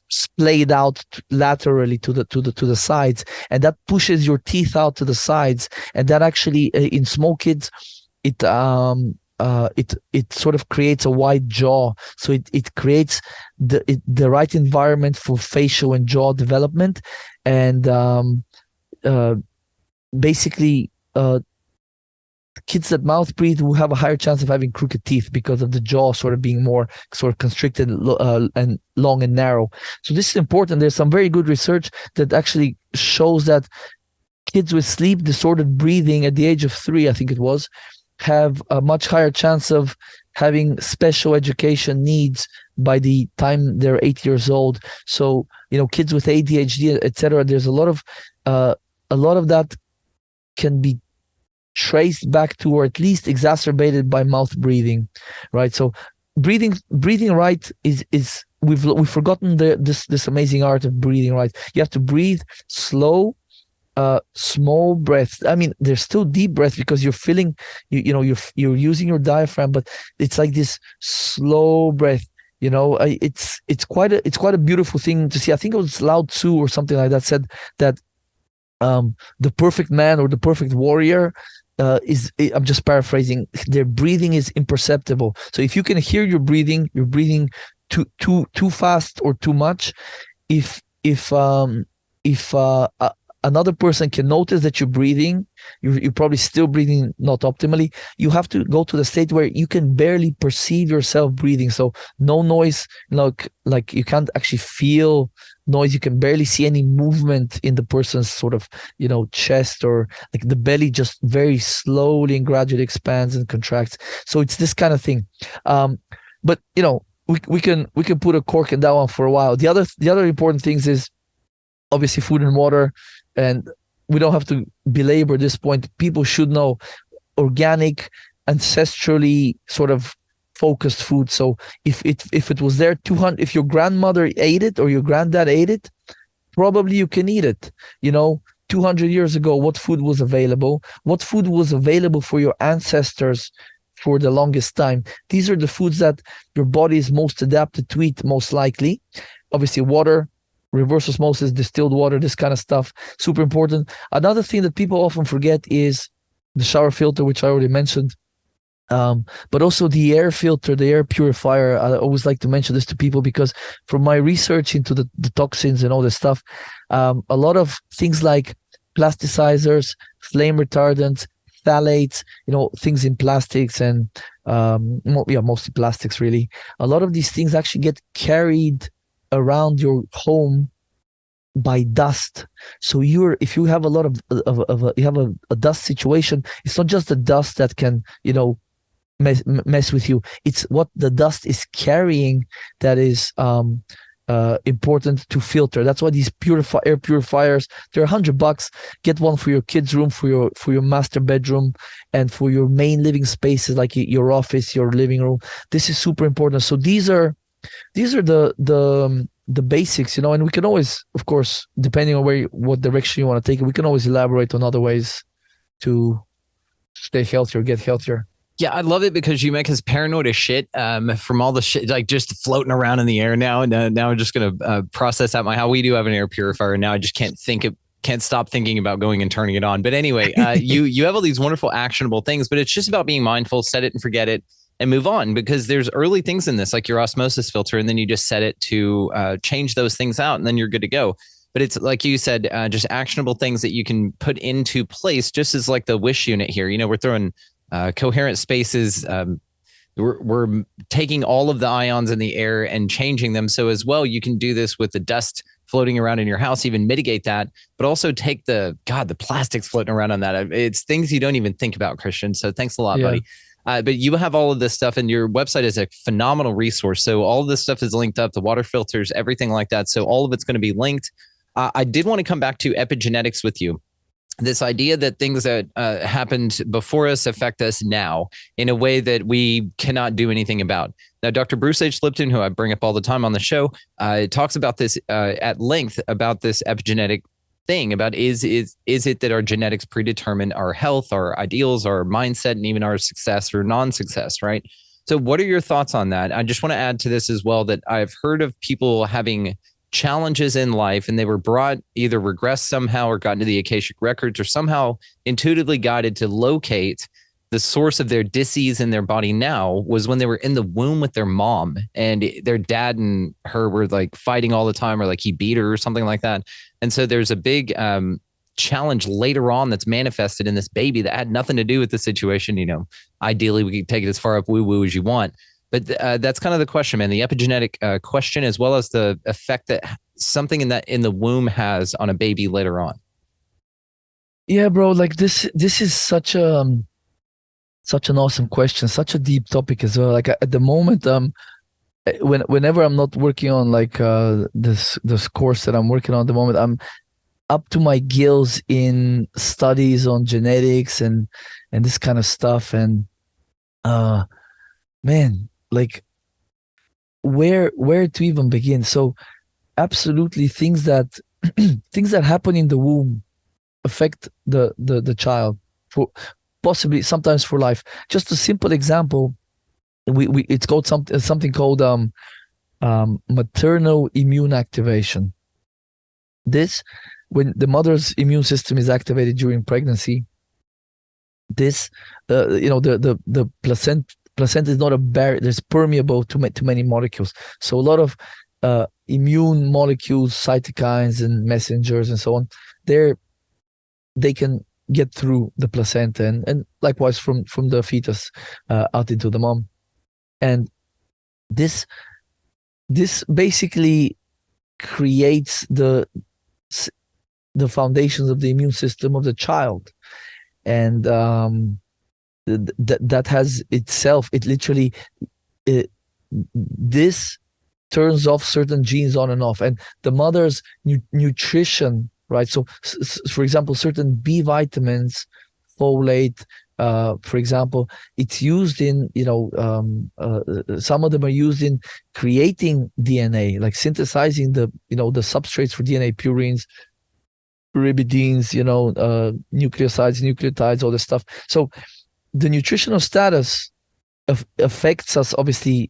splayed out laterally to the sides, and that pushes your teeth out to the sides, and that actually in small kids it sort of creates a wide jaw, so it creates the right environment for facial and jaw development, and basically kids that mouth breathe will have a higher chance of having crooked teeth because of the jaw sort of being more sort of constricted and long and narrow. So this is important. There's some very good research that actually shows that kids with sleep disordered breathing at the age of 3, I think it was, have a much higher chance of having special education needs by the time they're 8 years old. So, kids with ADHD, etc., there's a lot of that can be traced back to, or at least exacerbated by, mouth breathing, right? So breathing right is we've forgotten this amazing art of breathing right. You have to breathe slow, small breaths. I mean, there's still deep breaths because you're feeling, you're using your diaphragm, but it's like this slow breath. It's quite a beautiful thing to see. I think it was Lao Tzu or something like that said that the perfect man or the perfect warrior I'm just paraphrasing, their breathing is imperceptible. So if you can hear you're breathing too fast or too much, if another person can notice that you're breathing, you're probably still breathing not optimally. You have to go to the state where you can barely perceive yourself breathing. So no noise, like you can't actually feel noise. You can barely see any movement in the person's sort of, chest, or like the belly just very slowly and gradually expands and contracts. So it's this kind of thing. But we can put a cork in that one for a while. The other important things is obviously food and water. And we don't have to belabor this point. People should know organic, ancestrally sort of focused food. So if it was there 200, if your grandmother ate it or your granddad ate it, probably you can eat it. 200 years ago, what food was available? What food was available for your ancestors for the longest time? These are the foods that your body is most adapted to eat, most likely. Obviously, water, reverse osmosis, distilled water, this kind of stuff, super important. Another thing that people often forget is the shower filter, which I already mentioned. But also the air filter, the air purifier. I always like to mention this to people because from my research into the toxins and all this stuff, a lot of things like plasticizers, flame retardants, phthalates, things in plastics and mostly plastics really. A lot of these things actually get carried around your home by dust. So if you have a lot of you have a dust situation, it's not just the dust that can, mess with you. It's what the dust is carrying that is important to filter. That's why these air purifiers, they're $100. Get one for your kids' room, for your master bedroom, and for your main living spaces like your office, your living room. This is super important. So these are the basics, and we can always, of course, depending on what direction you want to take it, we can always elaborate on other ways to stay healthier, get healthier. Yeah, I love it because you make us paranoid as shit from all the shit like just floating around in the air now. And now I'm just going to process out how we do have an air purifier. And now I just can't stop thinking about going and turning it on. But anyway, you have all these wonderful actionable things, but it's just about being mindful, set it and forget it and move on, because there's early things in this, like your osmosis filter, and then you just set it to change those things out and then you're good to go. But it's like you said, just actionable things that you can put into place, just as like the wish unit here. We're throwing coherent spaces. We're taking all of the ions in the air and changing them. So as well, you can do this with the dust floating around in your house, even mitigate that, but also take the plastics floating around on that. It's things you don't even think about, Christian. So thanks a lot, buddy. But you have all of this stuff, and your website is a phenomenal resource. So all of this stuff is linked up, the water filters, everything like that. So all of it's going to be linked. I did want to come back to epigenetics with you. This idea that things that happened before us affect us now in a way that we cannot do anything about. Now, Dr. Bruce H. Lipton, who I bring up all the time on the show, talks about this at length, about this epigenetic thing, about is it that our genetics predetermine our health, our ideals, our mindset, and even our success or non-success, right? So what are your thoughts on that? I just want to add to this as well that I've heard of people having challenges in life and they were brought, either regressed somehow or got into the Akashic records or somehow intuitively guided to locate the source of their disease in their body now was when they were in the womb with their mom, and their dad and her were like fighting all the time, or like he beat her or something like that. And so there's a big challenge later on that's manifested in this baby that had nothing to do with the situation. Ideally we could take it as far up woo-woo as you want. But that's kind of the question, man, the epigenetic question, as well as the effect that something in the womb has on a baby later on. Yeah, bro, like this is such an awesome question, such a deep topic as well. Like at the moment, whenever I'm not working on like this course that I'm working on at the moment, I'm up to my gills in studies on genetics and this kind of stuff. And man, like where to even begin? So absolutely, things that happen in the womb affect the child for possibly sometimes for life. Just a simple example, it's called something called maternal immune activation. This, when the mother's immune system is activated during pregnancy, this the placenta is not a barrier. It's permeable to many molecules. So a lot of immune molecules, cytokines and messengers and so on, they can get through the placenta and likewise from the fetus out into the mom. And this basically creates the foundations of the immune system of the child. And that has itself, it literally, this turns off certain genes on and off, and the mother's nutrition, right? So for example, certain B vitamins, folate, for example, it's used in, some of them are used in creating DNA, like synthesizing the substrates for DNA, purines, ribidines, nucleosides, nucleotides, all this stuff. So the nutritional status affects us obviously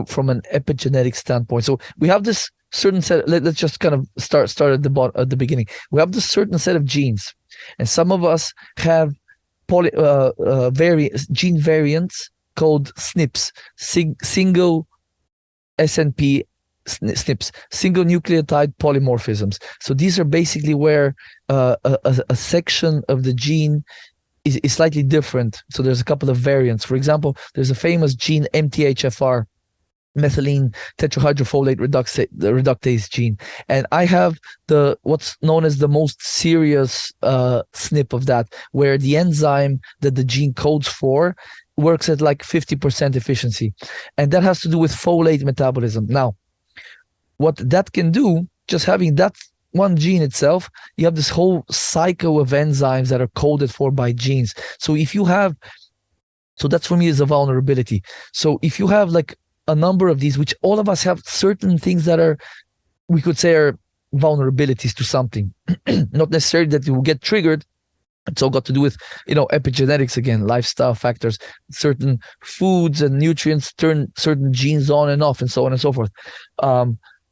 from an epigenetic standpoint. So we have this certain set. Let's just kind of start at the beginning. We have this certain set of genes, and some of us have gene variants called SNPs, single SNP SNPs, single nucleotide polymorphisms. So these are basically where a section of the gene is slightly different. So there's a couple of variants. For example, there's a famous gene MTHFR, methylene tetrahydrofolate reductase gene, and I have the what's known as the most serious SNP of that, where the enzyme that the gene codes for works at like 50% efficiency, and that has to do with folate metabolism. Now, what that can do, just having that one gene itself, you have this whole cycle of enzymes that are coded for by genes. So if you have, so that's for me is a vulnerability. So if you have like a number of these, which all of us have certain things that are, we could say, are vulnerabilities to something, not necessarily that you will get triggered. It's all got to do with, epigenetics again, lifestyle factors, certain foods and nutrients turn certain genes on and off, and so on and so forth.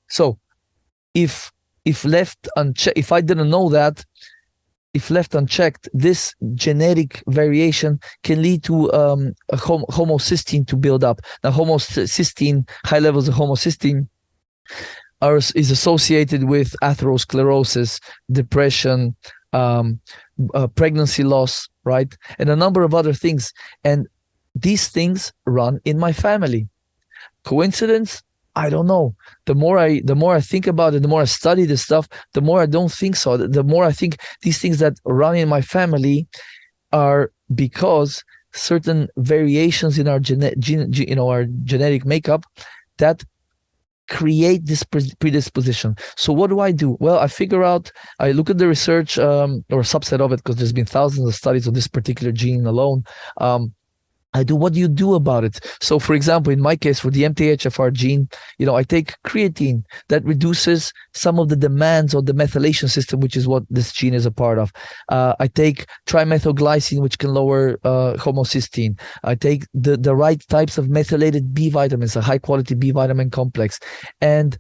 So if left unchecked, if I didn't know that, if left unchecked, this genetic variation can lead to a homocysteine to build up. Now, homocysteine, high levels of homocysteine is associated with atherosclerosis, depression, pregnancy loss, right? And a number of other things. And these things run in my family. Coincidence? I don't know. The more I think about it, the more I study this stuff, the more I don't think so. The more I think these things that run in my family are because certain variations in our our genetic makeup that create this predisposition. So what do? Well, I look at the research or a subset of it, because there's been thousands of studies on this particular gene alone. What do you do about it? So, for example, in my case, for the MTHFR gene, I take creatine that reduces some of the demands on the methylation system, which is what this gene is a part of. I take trimethylglycine, which can lower homocysteine. I take the right types of methylated B vitamins, a high-quality B vitamin complex. And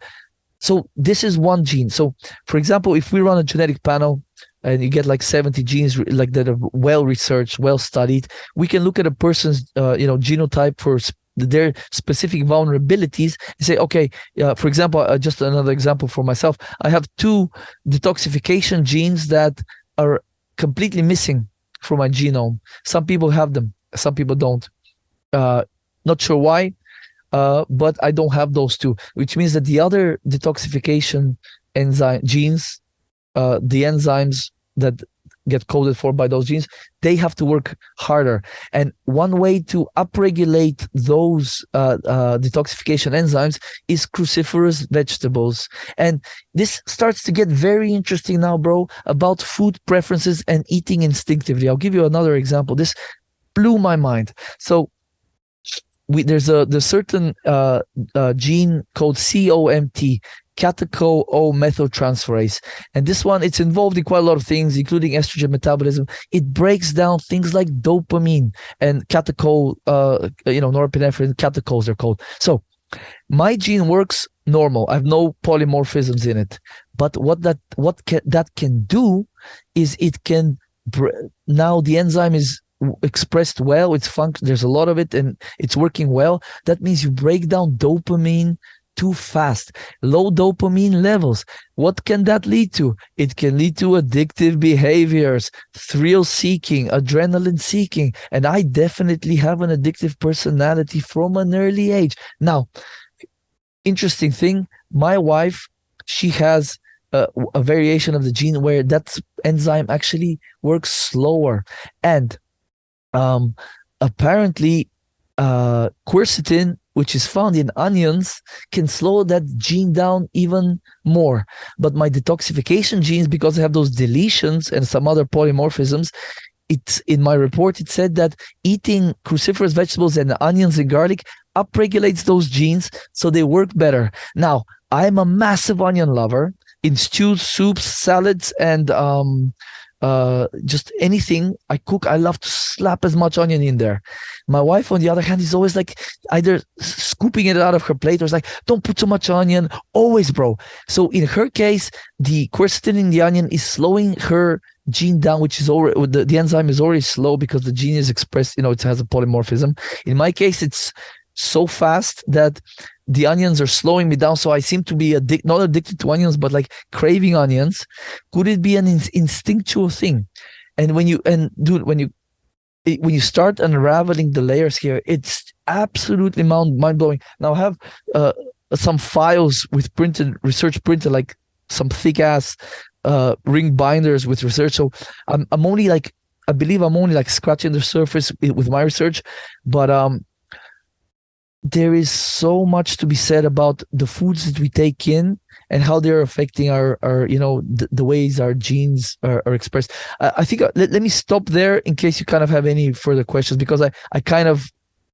so this is one gene. So, for example, if we run a genetic panel, and you get like 70 genes like that are well researched, well studied, we can look at a person's genotype for their specific vulnerabilities and say, okay, for example, just another example for myself, I have 2 detoxification genes that are completely missing from my genome. Some people have them, some people don't. Not sure why, but I don't have those 2, which means that the other detoxification enzyme genes, the enzymes that get coded for by those genes, they have to work harder. And one way to upregulate those detoxification enzymes is cruciferous vegetables. And this starts to get very interesting now, bro, about food preferences and eating instinctively. I'll give you another example. This blew my mind. So there's a certain gene called COMT, catechol-O methyltransferase, and this one, it's involved in quite a lot of things, including estrogen metabolism. It breaks down things like dopamine and catechol, norepinephrine catechols are called. So my gene works normal. I have no polymorphisms in it, but what that can do is it can now the enzyme is expressed well. There's a lot of it, and it's working well. That means you break down dopamine too fast. Low dopamine levels. What can that lead to? It can lead to addictive behaviors, thrill seeking, adrenaline seeking. And I definitely have an addictive personality from an early age. Now, interesting thing, my wife, she has a variation of the gene where that enzyme actually works slower. And apparently, quercetin, which is found in onions, can slow that gene down even more. But my detoxification genes, because I have those deletions and some other polymorphisms, in my report, it said that eating cruciferous vegetables and onions and garlic upregulates those genes, so they work better. Now, I'm a massive onion lover in stews, soups, salads, and just anything I cook, I love to slap as much onion in there. My wife, on the other hand, is always like either scooping it out of her plate or is like, don't put too much onion. Always, bro. So in her case, the quercetin in the onion is slowing her gene down, which is already the enzyme is already slow because the gene is expressed, it has a polymorphism. In my case, it's so fast that the onions are slowing me down. So I seem to be not addicted to onions, but like craving onions. Could it be an instinctual thing? And when you start unraveling the layers here, it's absolutely mind-blowing. Now I have some files with research printed, like some thick ass ring binders with research. So I'm only like, I believe I'm only like scratching the surface with my research, but there is so much to be said about the foods that we take in and how they're affecting our the ways our genes are expressed. I think let me stop there in case you kind of have any further questions, because I kind of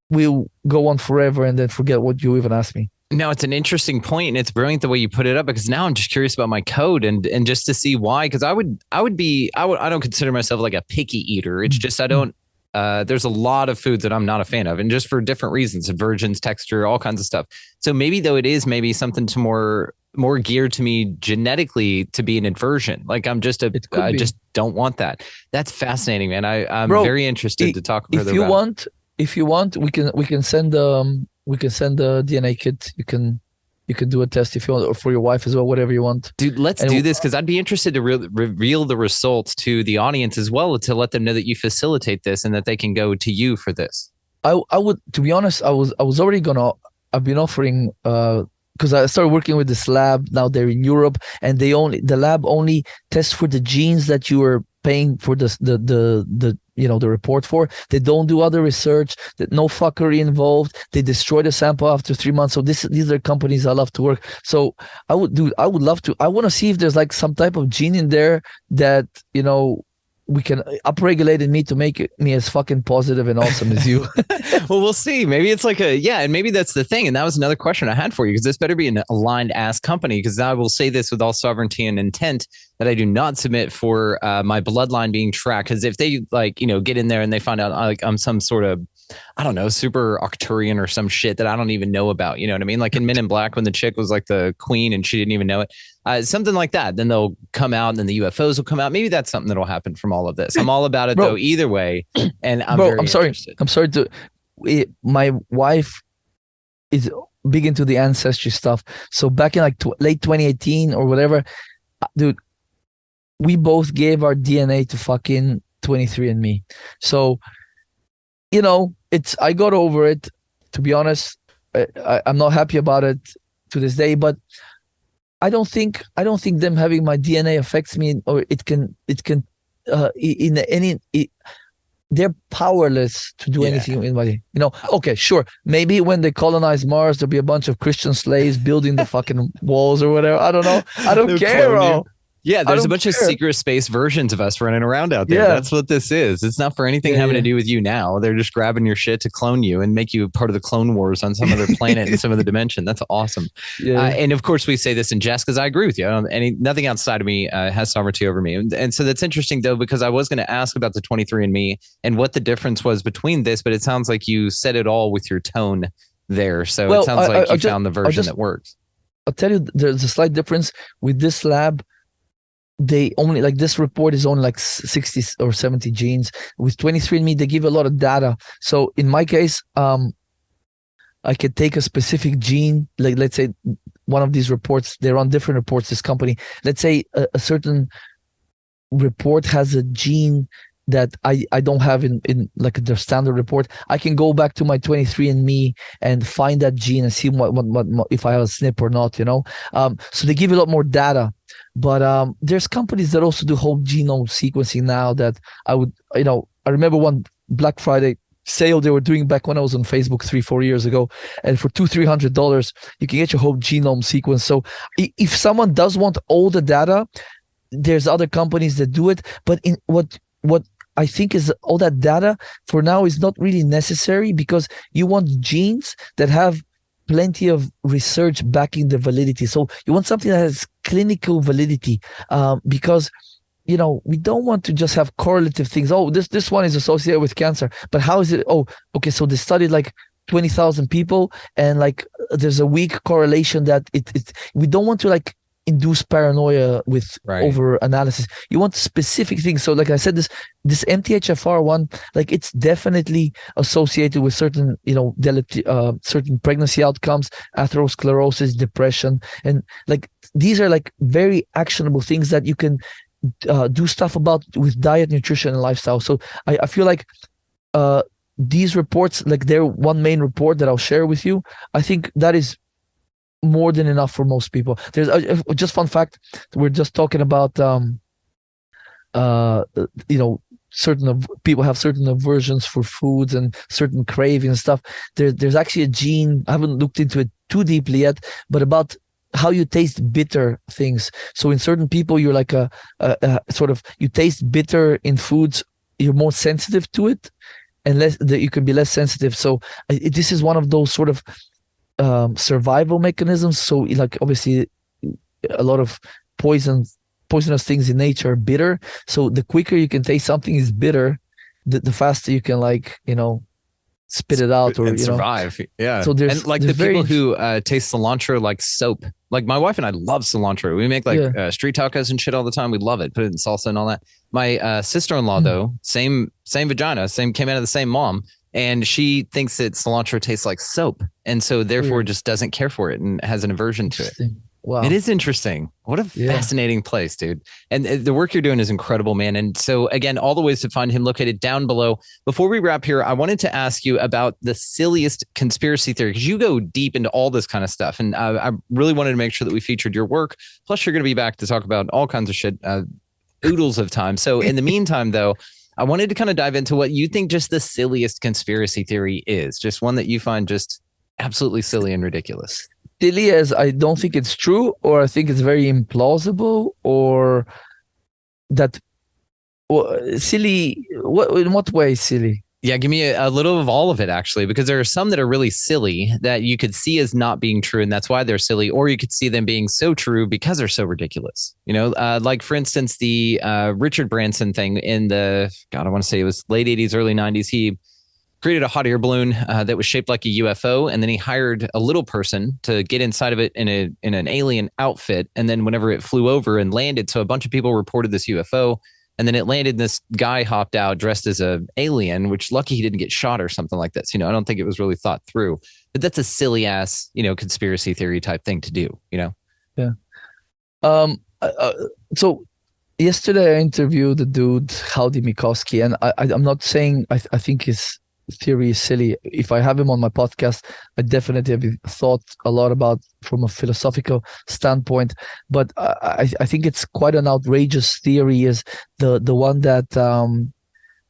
will go on forever and then forget what you even asked me. No, it's an interesting point, and it's brilliant the way you put it up, because now I'm just curious about my code and just to see why. Because I don't consider myself like a picky eater. It's just I don't. There's a lot of foods that I'm not a fan of, and just for different reasons, aversions, texture, all kinds of stuff. So maybe though it is maybe something to more geared to me genetically to be an aversion. Like I just don't want that. That's fascinating, man. I'm very interested to talk further about. If you want, we can send the DNA kit. You can do a test if you want, or for your wife as well, whatever you want. Dude, let's do this, because I'd be interested to reveal the results to the audience as well, to let them know that you facilitate this and that they can go to you for this. I would, to be honest, I've been offering, because I started working with this lab. Now they're in Europe, and the lab only tests for the genes that you are paying for the report for. They don't do other research. That no fuckery involved. They destroy the sample after 3 months. So these are companies I love to work. So I would love to. I want to see if there's like some type of gene in there that we can upregulate in me to make me as fucking positive and awesome as you. Well, we'll see. Maybe it's like and maybe that's the thing. And that was another question I had for you, because this better be an aligned ass company, because I will say this with all sovereignty and intent, that I do not submit for my bloodline being tracked. Because if they get in there and they find out I'm some sort of, I don't know, super Arcturian or some shit that I don't even know about. You know what I mean? Like in Men in Black, when the chick was like the queen and she didn't even know it. Something like that. Then they'll come out and then the UFOs will come out. Maybe that's something that'll happen from all of this. I'm all about it, though, either way. And I'm sorry. I'm sorry my wife is big into the ancestry stuff. So back in like late 2018 or whatever, dude, we both gave our DNA to fucking 23andMe. So, I got over it, to be honest. I'm not happy about it to this day, but I don't think them having my DNA affects me, or they're powerless to do anything in my, okay, sure. Maybe when they colonize Mars, there'll be a bunch of Christian slaves building the fucking walls or whatever. I don't know. I don't care, bro. Yeah, there's a bunch of secret space versions of us running around out there. Yeah. That's what this is. It's not for anything having to do with you now. They're just grabbing your shit to clone you and make you part of the Clone Wars on some other planet in some other dimension. That's awesome. Yeah. And of course, we say this in jest because I agree with you. Nothing outside of me has sovereignty over me. And so that's interesting, though, because I was going to ask about the 23andMe and what the difference was between this, but it sounds like you said it all with your tone there. So it sounds like you found the version that works. I'll tell you, there's a slight difference with this lab. They only, like, this report is only like 60 or 70 genes. With 23andMe, they give a lot of data. So in my case, I could take a specific gene, like let's say one of these reports, they're on different reports, this company. Let's say a certain report has a gene that I don't have in like their standard report. I can go back to my 23andMe and find that gene and see what if I have a SNP or not, So they give a lot more data. But there's companies that also do whole genome sequencing now that I would, I remember one Black Friday sale they were doing back when I was on Facebook 3-4 years ago, and for $200-$300 you can get your whole genome sequence. So if someone does want all the data, there's other companies that do it. But in what I think is all that data for now is not really necessary, because you want genes that have plenty of research backing the validity. So you want something that has clinical validity, because we don't want to just have correlative things. Oh, this one is associated with cancer, but how is it? Oh, okay, so they studied like 20,000 people, and like there's a weak correlation that we don't want to like induce paranoia with Right. over analysis. You want specific things. So like I said, this MTHFR one, like it's definitely associated with certain, certain pregnancy outcomes, atherosclerosis, depression, and like these are like very actionable things that you can do stuff about with diet, nutrition, and lifestyle. So I feel like these reports, like they're one main report that I'll share with you. I think that is more than enough for most people. There's just fun fact. We're just talking about uh certain of people have certain aversions for foods and certain cravings and stuff. There's actually a gene. I haven't looked into it too deeply yet, but about how you taste bitter things. So in certain people, you're like a sort of, you taste bitter in foods. You're more sensitive to it, and you can be less sensitive. So this is one of those sort of survival mechanisms. So like obviously a lot of poisonous things in nature are bitter. So the quicker you can taste something is bitter, the faster you can like, spit it out or, survive. Yeah. So and like the people who taste cilantro like soap. Like my wife and I love cilantro. We make like street tacos and shit all the time. We love it. Put it in salsa and all that. My sister-in-law though, same vagina, came out of the same mom. And she thinks that cilantro tastes like soap. And so therefore just doesn't care for it and has an aversion to it. Wow. It is interesting. What a fascinating place, dude. And the work you're doing is incredible, man. And so again, all the ways to find him located down below. Before we wrap here, I wanted to ask you about the silliest conspiracy theory, because you go deep into all this kind of stuff. And I really wanted to make sure that we featured your work. Plus, you're going to be back to talk about all kinds of shit, oodles of time. So in the meantime, though, I wanted to kind of dive into what you think just the silliest conspiracy theory is. Just one that you find just absolutely silly and ridiculous. Silly as I don't think it's true, or I think it's very implausible, or that silly. In what way silly? Yeah, give me a little of all of it, actually, because there are some that are really silly that you could see as not being true, and that's why they're silly, or you could see them being so true because they're so ridiculous. Like for instance, the Richard Branson thing in I want to say it was late 80s, early 90s. He created a hot air balloon that was shaped like a UFO, and then he hired a little person to get inside of it in an alien outfit. And then whenever it flew over and landed, so a bunch of people reported this UFO, and then it landed, and this guy hopped out dressed as an alien, which lucky he didn't get shot or something like that. So, I don't think it was really thought through, but that's a silly ass, conspiracy theory type thing to do, Yeah. So yesterday I interviewed the dude, Howdy Mikoski, and I'm not saying I think his theory is silly. If I have him on my podcast, I definitely have thought a lot about from a philosophical standpoint. But I think it's quite an outrageous theory. Is the one that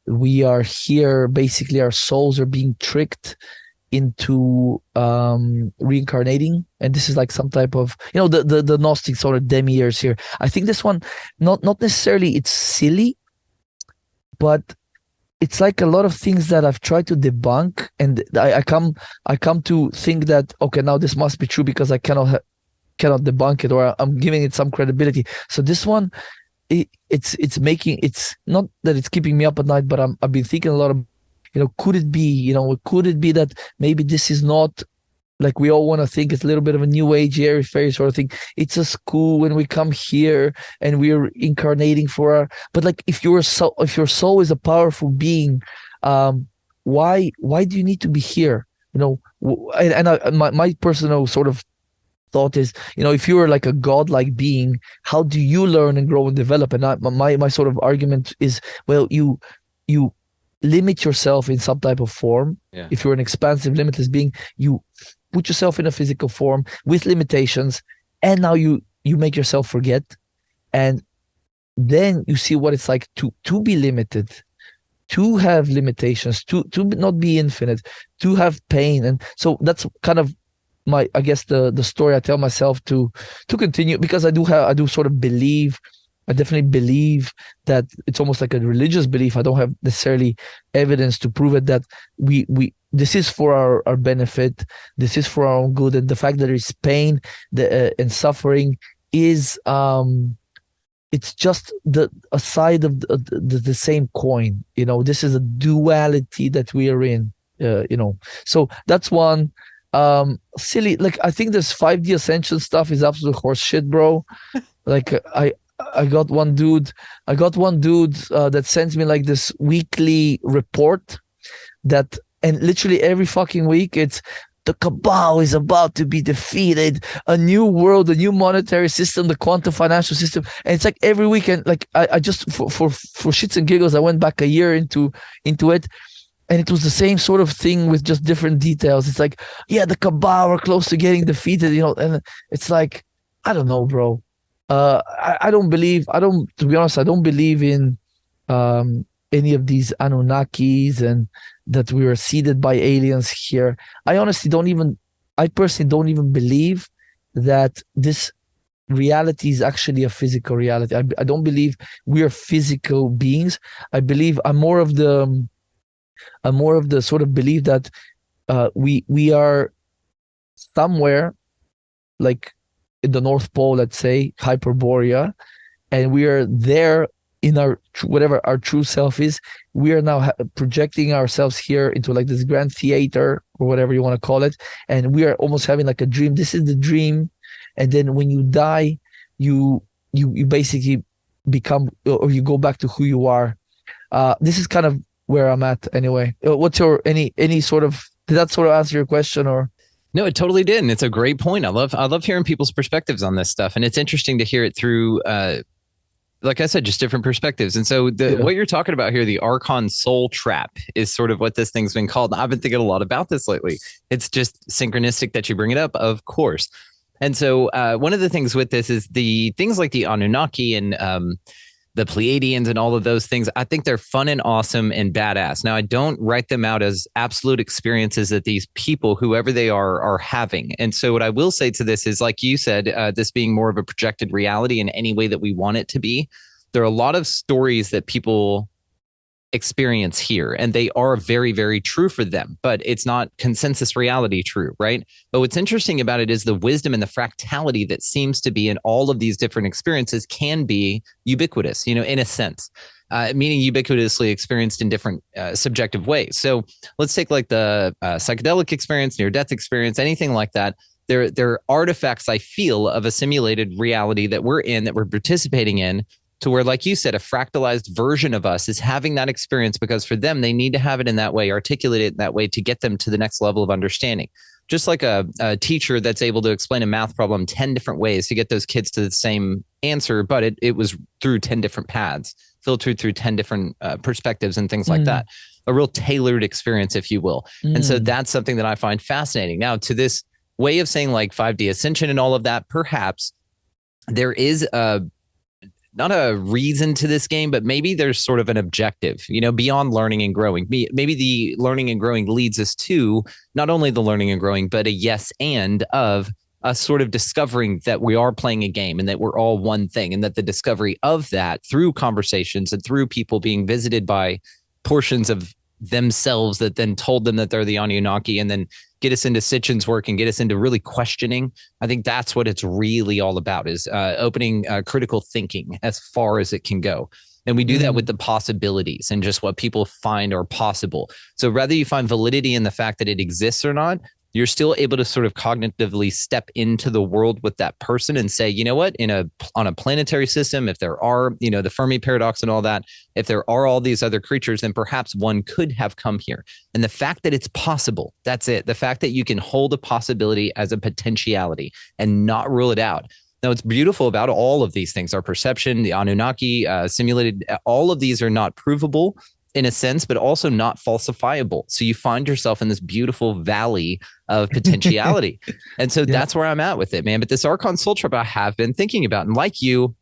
we are here, basically our souls are being tricked into reincarnating, and this is like some type of the Gnostic sort of demiurge here. I think this one not necessarily it's silly, but it's like a lot of things that I've tried to debunk, and I come to think that okay, now this must be true because I cannot debunk it, or I'm giving it some credibility. So this one, it's not that it's keeping me up at night, but I've been thinking a lot of, could it be that maybe this is not like we all want to think it's a little bit of a new age airy fairy sort of thing. It's a school when we come here and we're incarnating but like if your soul is a powerful being, why do you need to be here? My personal sort of thought is, if you're like a godlike being, how do you learn and grow and develop? And my sort of argument is, well, you limit yourself in some type of form. Yeah. If you're an expansive, limitless being, you put yourself in a physical form with limitations, and now you make yourself forget, and then you see what it's like to be limited, to have limitations, to not be infinite, to have pain. And so that's kind of I guess the story I tell myself to continue, because I do sort of believe, I definitely believe that it's almost like a religious belief. I don't have necessarily evidence to prove it, that we this is for our benefit, this is for our own good, and the fact that there is pain and suffering is it's just a side of the same coin. This is a duality that we are in. So that's one. Silly. Like, I think this 5D ascension stuff is absolute horse shit, bro. Like, I got one dude. That sends me like this weekly report and literally every fucking week it's the cabal is about to be defeated, a new world, a new monetary system, the quantum financial system. And it's like every weekend, like I just for shits and giggles, I went back a year into it, and it was the same sort of thing with just different details. It's like, yeah, the cabal are close to getting defeated, and it's like, I don't know, bro. To be honest, I don't believe in any of these Anunnakis and that we were seeded by aliens here. I personally don't even believe that this reality is actually a physical reality. I don't believe we are physical beings. I'm more of the sort of belief that we are somewhere, like in the North Pole, let's say, Hyperborea, and we are there in our whatever our true self is. We are now projecting ourselves here into like this grand theater or whatever you want to call it, and we are almost having like a dream. This is the dream, and then when you die, you basically become, or you go back to who you are. This is kind of where I'm at anyway. What's your any sort of, did that sort of answer your question? Or No, it totally did. And it's a great point. I love hearing people's perspectives on this stuff. And it's interesting to hear it through, like I said, just different perspectives. And so what you're talking about here, the Archon soul trap, is sort of what this thing's been called. I've been thinking a lot about this lately. It's just synchronistic that you bring it up, of course. And so one of the things with this is the things like the Anunnaki and the Pleiadians and all of those things. I think they're fun and awesome and badass. Now, I don't write them out as absolute experiences that these people, whoever they are having. And so what I will say to this is, like you said, this being more of a projected reality in any way that we want it to be, there are a lot of stories that people experience here, and they are very, very true for them, but it's not consensus reality true, right? But what's interesting about it is the wisdom and the fractality that seems to be in all of these different experiences can be ubiquitous, in a sense, meaning ubiquitously experienced in different subjective ways. So let's take like the psychedelic experience, near-death experience, anything like that. There are artifacts, I feel, of a simulated reality that we're in, that we're participating in, to where, like you said, a fractalized version of us is having that experience because for them, they need to have it in that way, articulate it in that way to get them to the next level of understanding. Just like a teacher that's able to explain a math problem 10 different ways to get those kids to the same answer, but it was through 10 different paths, filtered through 10 different perspectives and things like that. A real tailored experience, if you will. And so that's something that I find fascinating. Now, to this way of saying like 5D ascension and all of that, perhaps there is not a reason to this game, but maybe there's sort of an objective, beyond learning and growing. Maybe the learning and growing leads us to not only the learning and growing, but a yes and of us sort of discovering that we are playing a game and that we're all one thing, and that the discovery of that through conversations and through people being visited by portions of themselves that then told them that they're the Anunnaki, and then get us into Sitchin's work and get us into really questioning. I think that's what it's really all about, is opening critical thinking as far as it can go. And we do that with the possibilities and just what people find are possible. So whether you find validity in the fact that it exists or not, you're still able to sort of cognitively step into the world with that person and say, you know what, on a planetary system, if there are, the Fermi paradox and all that, if there are all these other creatures, then perhaps one could have come here. And the fact that it's possible, that's it. The fact that you can hold a possibility as a potentiality and not rule it out. Now, what's beautiful about all of these things, our perception, the Anunnaki, simulated, all of these are not provable in a sense, but also not falsifiable. So you find yourself in this beautiful valley of potentiality. And so that's where I'm at with it, man. But this Archon Soul Trip I have been thinking about. And like you,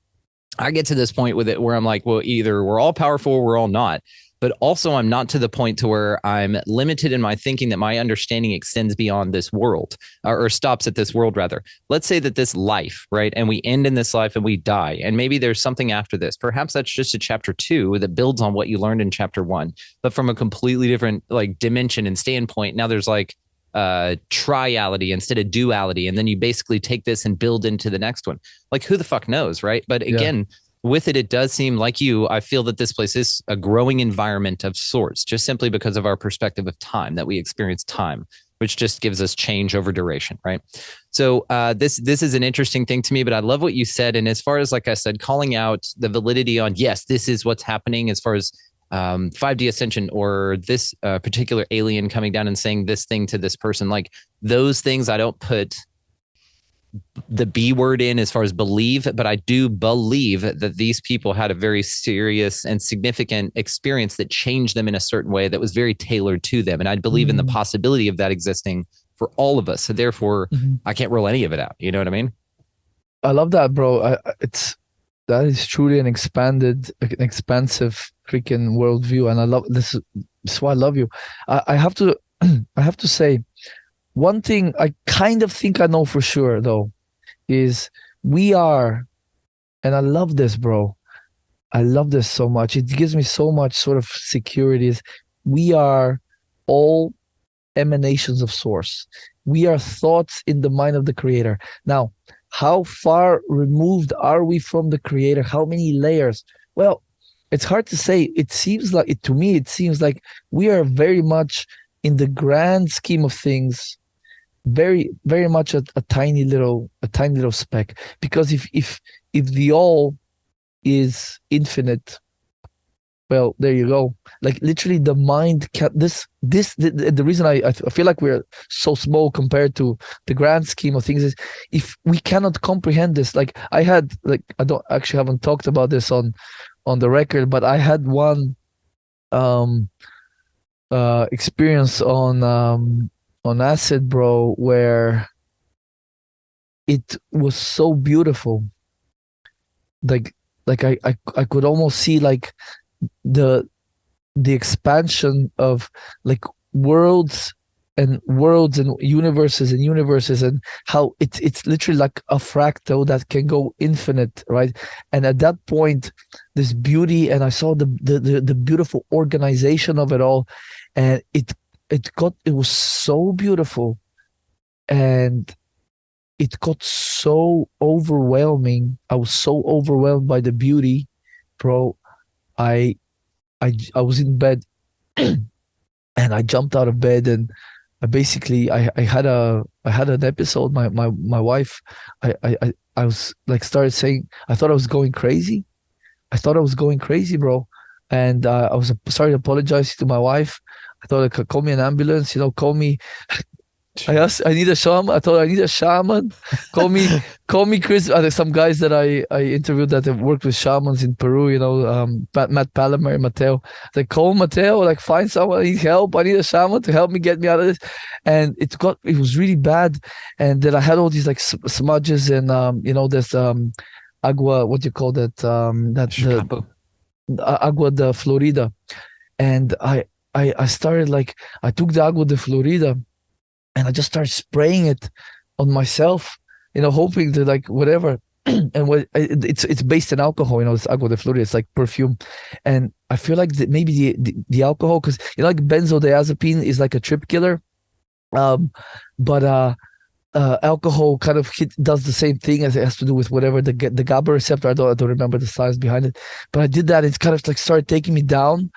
I get to this point with it where I'm like, well, either we're all powerful or we're all not. But also I'm not to the point to where I'm limited in my thinking that my understanding extends beyond this world, or stops at this world rather. Let's say that this life, right? And we end in this life and we die. And maybe there's something after this. Perhaps that's just a chapter 2 that builds on what you learned in chapter 1, but from a completely different like dimension and standpoint. Now there's like triality instead of duality. And then you basically take this and build into the next one. Like, who the fuck knows, right? But again, with it, it does seem like I feel that this place is a growing environment of sorts, just simply because of our perspective of time, that we experience time, which just gives us change over duration, right? So this is an interesting thing to me, but I love what you said. And as far as, like I said, calling out the validity on, yes, this is what's happening as far as 5D ascension, or this particular alien coming down and saying this thing to this person, like those things I don't put the B word in as far as believe, but I do believe that these people had a very serious and significant experience that changed them in a certain way that was very tailored to them. And I believe in the possibility of that existing for all of us. So therefore, I can't rule any of it out. You know what I mean? I love that, bro. That is truly an expansive freaking worldview, and I love this. That's why I love you. I have to, I have to say, one thing I kind of think I know for sure, though, is we are, and I love this, bro. I love this so much. It gives me so much sort of security. Is we are all emanations of source. We are thoughts in the mind of the creator. Now, how far removed are we from the creator? How many layers? Well, it's hard to say. It seems like, to me, it seems like we are very much in the grand scheme of things, very, very much a tiny little speck. Because if the all is infinite, well, there you go. Like literally, the mind can the reason I feel like we're so small compared to the grand scheme of things is if we cannot comprehend this. Like I haven't talked about this on the record, but I had one experience on acid, bro, where it was so beautiful. Like I could almost see like the expansion of like worlds and universes and how it's literally like a fractal that can go infinite, right? And at that point, this beauty, and I saw the beautiful organization of it all, and it was so beautiful, and it got so overwhelming. I was so overwhelmed by the beauty, bro. I was in bed and I jumped out of bed, and I had an episode. My wife, I was like started saying I thought I was going crazy. I thought I was going crazy, bro. And I was started apologizing to my wife. I thought I could call me an ambulance, call me. I asked, I need a shaman. I thought I need a shaman. Call me Chris. Some guys that I interviewed that have worked with shamans in Peru, Matt Palmer, Mateo. They call Mateo, like find someone, I need help. I need a shaman to help me get me out of this. And it was really bad. And then I had all these like smudges and, this agua, what do you call that? Agua de Florida. And I started like, I took the agua de Florida, and I just started spraying it on myself, hoping to like whatever. And it's based in alcohol, it's agua de Florida. It's like perfume, and I feel like maybe the alcohol, because like benzodiazepine is like a trip killer, but alcohol kind of does the same thing, as it has to do with whatever the GABA receptor. I don't remember the science behind it, but I did that. It's kind of like started taking me down,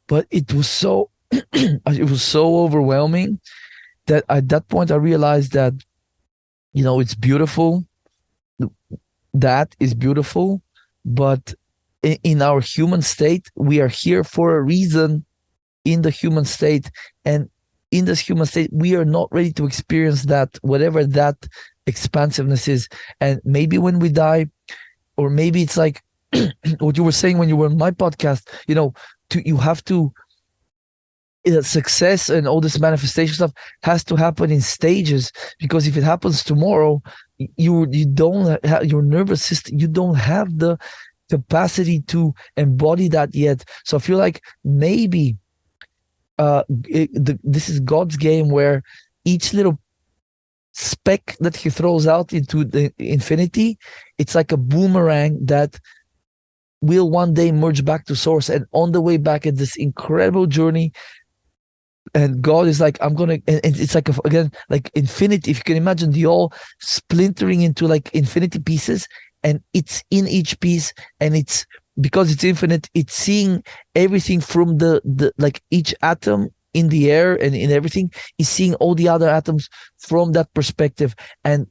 but it was so it was so overwhelming that at that point I realized that, it's beautiful. That is beautiful, but in our human state, we are here for a reason in the human state. And in this human state, we are not ready to experience that, whatever that expansiveness is. And maybe when we die, or maybe it's like what you were saying when you were on my podcast, you have to, success and all this manifestation stuff has to happen in stages, because if it happens tomorrow, you don't have your nervous system, you don't have the capacity to embody that yet. So I feel like maybe this is God's game, where each little speck that he throws out into the infinity, it's like a boomerang that will one day merge back to source. And on the way back, it's this incredible journey. And God is like, I'm gonna, and it's like again, like infinity. If you can imagine the all splintering into like infinity pieces, and it's in each piece, and it's because it's infinite, it's seeing everything from the like each atom in the air and in everything is seeing all the other atoms from that perspective. And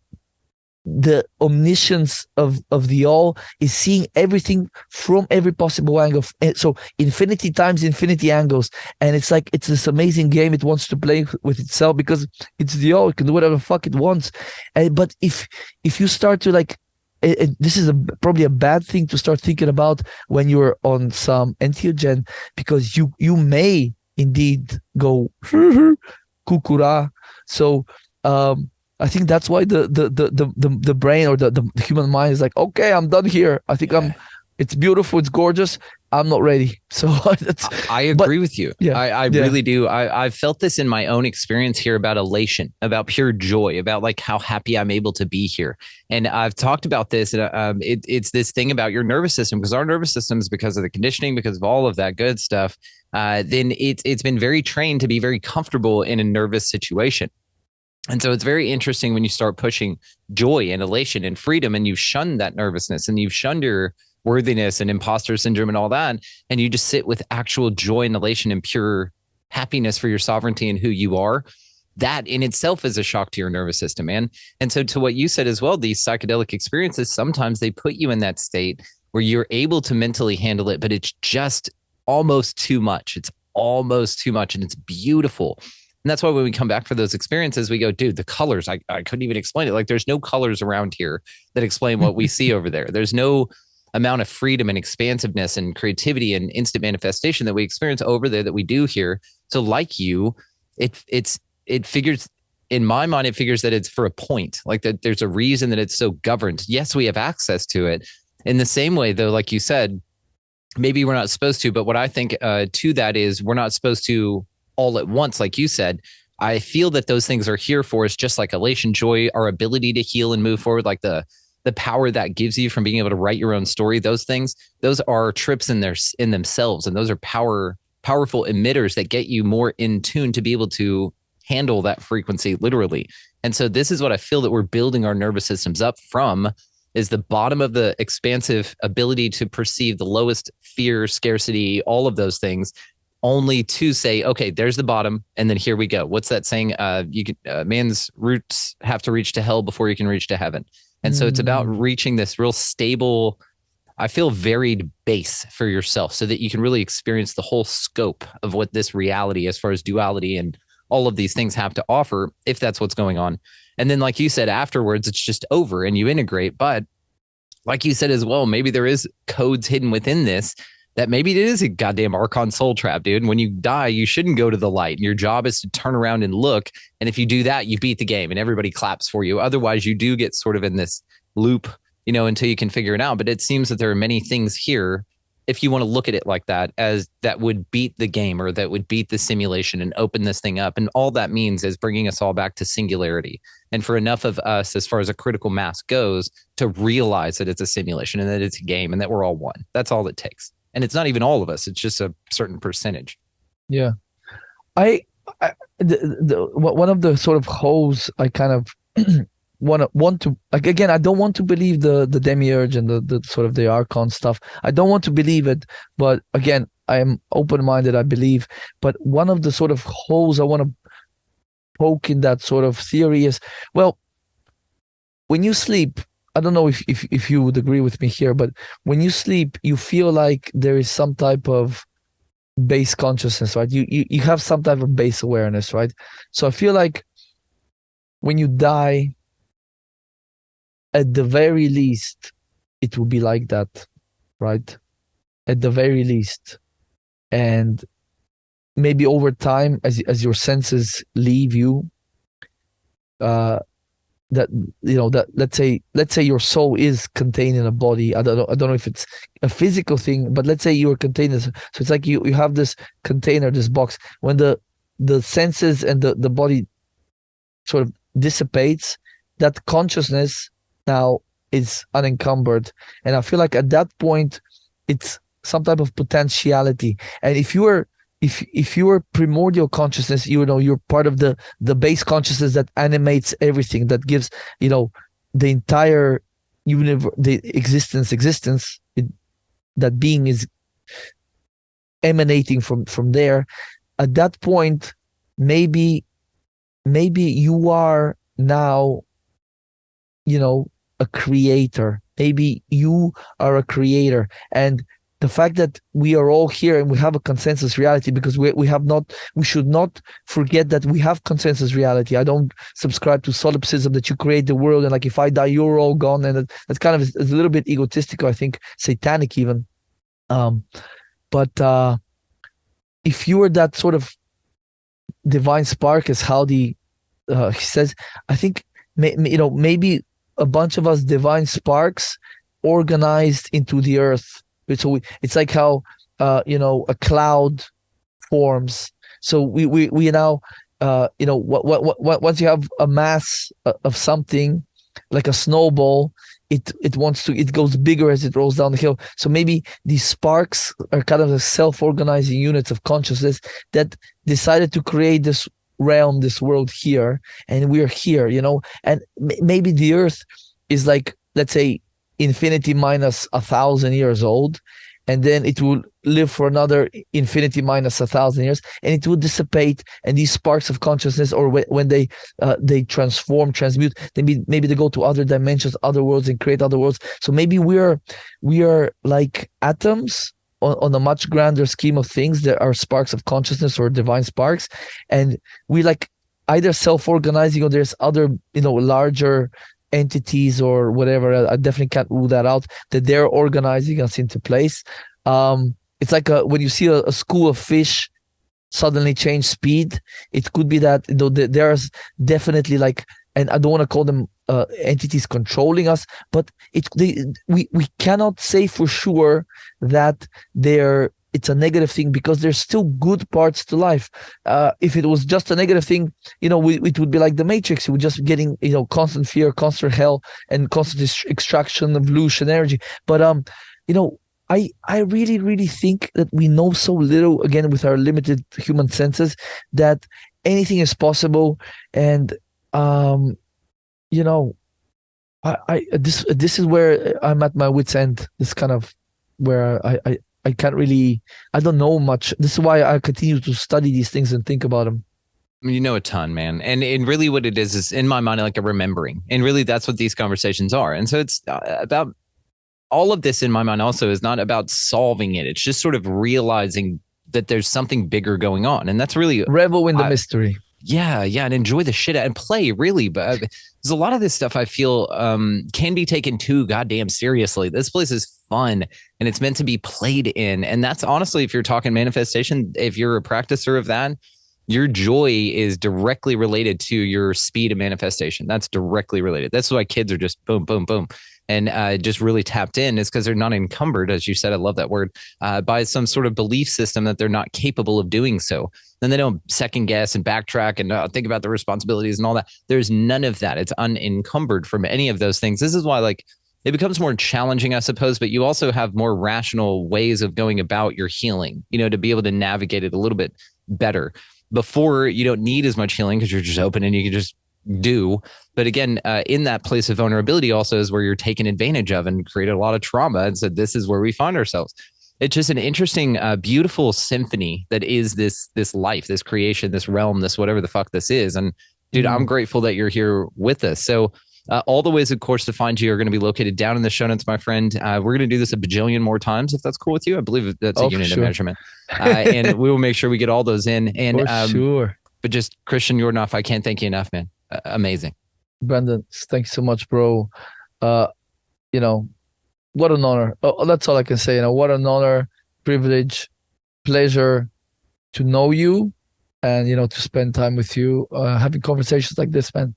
the omniscience of the all is seeing everything from every possible angle. So infinity times infinity angles, and it's like it's this amazing game it wants to play with itself, because it's the all, it can do whatever the fuck it wants. But if you start to like this is probably a bad thing to start thinking about when you're on some entheogen, because you may indeed go kukura. So I think that's why the brain or the human mind is like, okay, I'm done here. I think it's beautiful, it's gorgeous. I'm not ready. So I agree with you. Yeah, I really do. I've felt this in my own experience here about elation, about pure joy, about like how happy I'm able to be here. And I've talked about this. It's this thing about your nervous system, because our nervous systems, because of the conditioning, because of all of that good stuff, then it's been very trained to be very comfortable in a nervous situation. And so it's very interesting when you start pushing joy and elation and freedom, and you've shunned that nervousness and you've shunned your worthiness and imposter syndrome and all that. And you just sit with actual joy and elation and pure happiness for your sovereignty and who you are. That in itself is a shock to your nervous system, man. And so to what you said as well, these psychedelic experiences, sometimes they put you in that state where you're able to mentally handle it, but it's just almost too much. It's almost too much, and it's beautiful. And that's why when we come back for those experiences, we go, dude, the colors, I couldn't even explain it. Like there's no colors around here that explain what we see over there. There's no amount of freedom and expansiveness and creativity and instant manifestation that we experience over there that we do here. So like you, it figures, in my mind, it figures that it's for a point, like that there's a reason that it's so governed. Yes, we have access to it. In the same way, though, like you said, maybe we're not supposed to, but what I think to that is we're not supposed to all at once, like you said. I feel that those things are here for us, just like elation, joy, our ability to heal and move forward, like the power that gives you from being able to write your own story. Those things, those are trips in themselves, and those are powerful emitters that get you more in tune to be able to handle that frequency, literally. And so this is what I feel that we're building our nervous systems up from, is the bottom of the expansive ability to perceive the lowest fear, scarcity, all of those things, only to say, okay, there's the bottom, and then here we go. What's that saying? Man's roots have to reach to hell before you can reach to heaven. And so it's about reaching this real stable, I feel, varied base for yourself, so that you can really experience the whole scope of what this reality, as far as duality and all of these things, have to offer, if that's what's going on. And then, like you said, afterwards, it's just over and you integrate. But like you said as well, maybe there is codes hidden within this, that maybe it is a goddamn Archon soul trap, dude. When you die, you shouldn't go to the light. Your job is to turn around and look. And if you do that, you beat the game and everybody claps for you. Otherwise, you do get sort of in this loop, until you can figure it out. But it seems that there are many things here, if you want to look at it like that, as that would beat the game, or that would beat the simulation and open this thing up. And all that means is bringing us all back to singularity. And for enough of us, as far as a critical mass goes, to realize that it's a simulation and that it's a game and that we're all one. That's all it takes. And it's not even all of us. It's just a certain percentage. Yeah. One of the sort of holes I kind of want to, like, again, I don't want to believe the demiurge and the sort of the Archon stuff. I don't want to believe it, but again, I am open-minded, I believe. But one of the sort of holes I want to poke in that sort of theory is, well, when you sleep, I don't know if you would agree with me here, but when you sleep, you feel like there is some type of base consciousness, right? You have some type of base awareness, right? So I feel like when you die, at the very least, it will be like that, right? At the very least. And maybe over time, as your senses leave you, that let's say your soul is contained in a body. I don't know if it's a physical thing, but let's say you are contained. So it's like you have this container, this box. When the senses and the body sort of dissipates, that consciousness now is unencumbered. And I feel like at that point, it's some type of potentiality. And if you are primordial consciousness, you're part of the base consciousness that animates everything, that gives the entire the existence, that being is emanating from there. At that point, maybe you are now, a creator. Maybe you are a creator. And the fact that we are all here and we have a consensus reality, because we should not forget that we have consensus reality. I don't subscribe to solipsism, that you create the world and like if I die you're all gone, and that's kind of is a little bit egotistical, I think satanic even. um but if you are that sort of divine spark, as Howdy he says, I think maybe a bunch of us divine sparks organized into the earth. So it's like how a cloud forms. So we now once you have a mass of something like a snowball, it goes bigger as it rolls down the hill. So maybe these sparks are kind of the self-organizing units of consciousness that decided to create this realm, this world here, and we're here, and maybe the earth is like, let's say, infinity minus 1,000 years old, and then it will live for another infinity minus 1,000 years, and it will dissipate. And these sparks of consciousness, or when they transmute, maybe they go to other dimensions, other worlds, and create other worlds. So maybe we are like atoms on a much grander scheme of things. There are sparks of consciousness or divine sparks, and we like either self-organizing, or there's other larger entities or whatever. I definitely can't rule that out, that they're organizing us into place. It's like when you see a school of fish suddenly change speed, it could be that there's definitely like, and I don't want to call them entities controlling us, but we cannot say for sure that it's a negative thing, because there's still good parts to life. If it was just a negative thing, it would be like the Matrix. You would just getting constant fear, constant hell, and constant extraction of loose energy. But I really, really think that we know so little, again, with our limited human senses, that anything is possible. And this is where I'm at my wit's end. This kind of where I can't really, I don't know much. This is why I continue to study these things and think about them. You know a ton, man. And really what it is in my mind, like a remembering. And really that's what these conversations are. And so it's about all of this in my mind also is not about solving it. It's just sort of realizing that there's something bigger going on. And that's really revel in the mystery. Yeah. And enjoy the shit out and play, really. But there's a lot of this stuff I feel can be taken too goddamn seriously. This place is fun and it's meant to be played in. And that's honestly, if you're talking manifestation, if you're a practicer of that, your joy is directly related to your speed of manifestation. That's directly related. That's why kids are just boom, boom, boom. And just really tapped in, is because they're not encumbered, as you said, I love that word, by some sort of belief system that they're not capable of doing so. Then they don't second guess and backtrack and think about the responsibilities and all that. There's none of that. It's unencumbered from any of those things. This is why, like, it becomes more challenging, I suppose, but you also have more rational ways of going about your healing, to be able to navigate it a little bit better. Before, you don't need as much healing because you're just open and you can just do. But again, in that place of vulnerability also is where you're taken advantage of and created a lot of trauma. And so this is where we find ourselves. It's just an interesting, beautiful symphony that is this life, this creation, this realm, this whatever the fuck this is. And dude, I'm grateful that you're here with us. So all the ways, of course, to find you are going to be located down in the show notes, my friend. We're going to do this a bajillion more times, if that's cool with you. I believe that's a unit of measurement. And we will make sure we get all those in. And for sure. But just Christian Yordanov, I can't thank you enough, man. Amazing. Brandon, thanks so much, bro. What an honor. Oh, that's all I can say. What an honor, privilege, pleasure to know you, and to spend time with you, having conversations like this, man.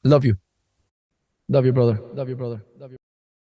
Love you. Love you, brother. Love you, brother. Love you.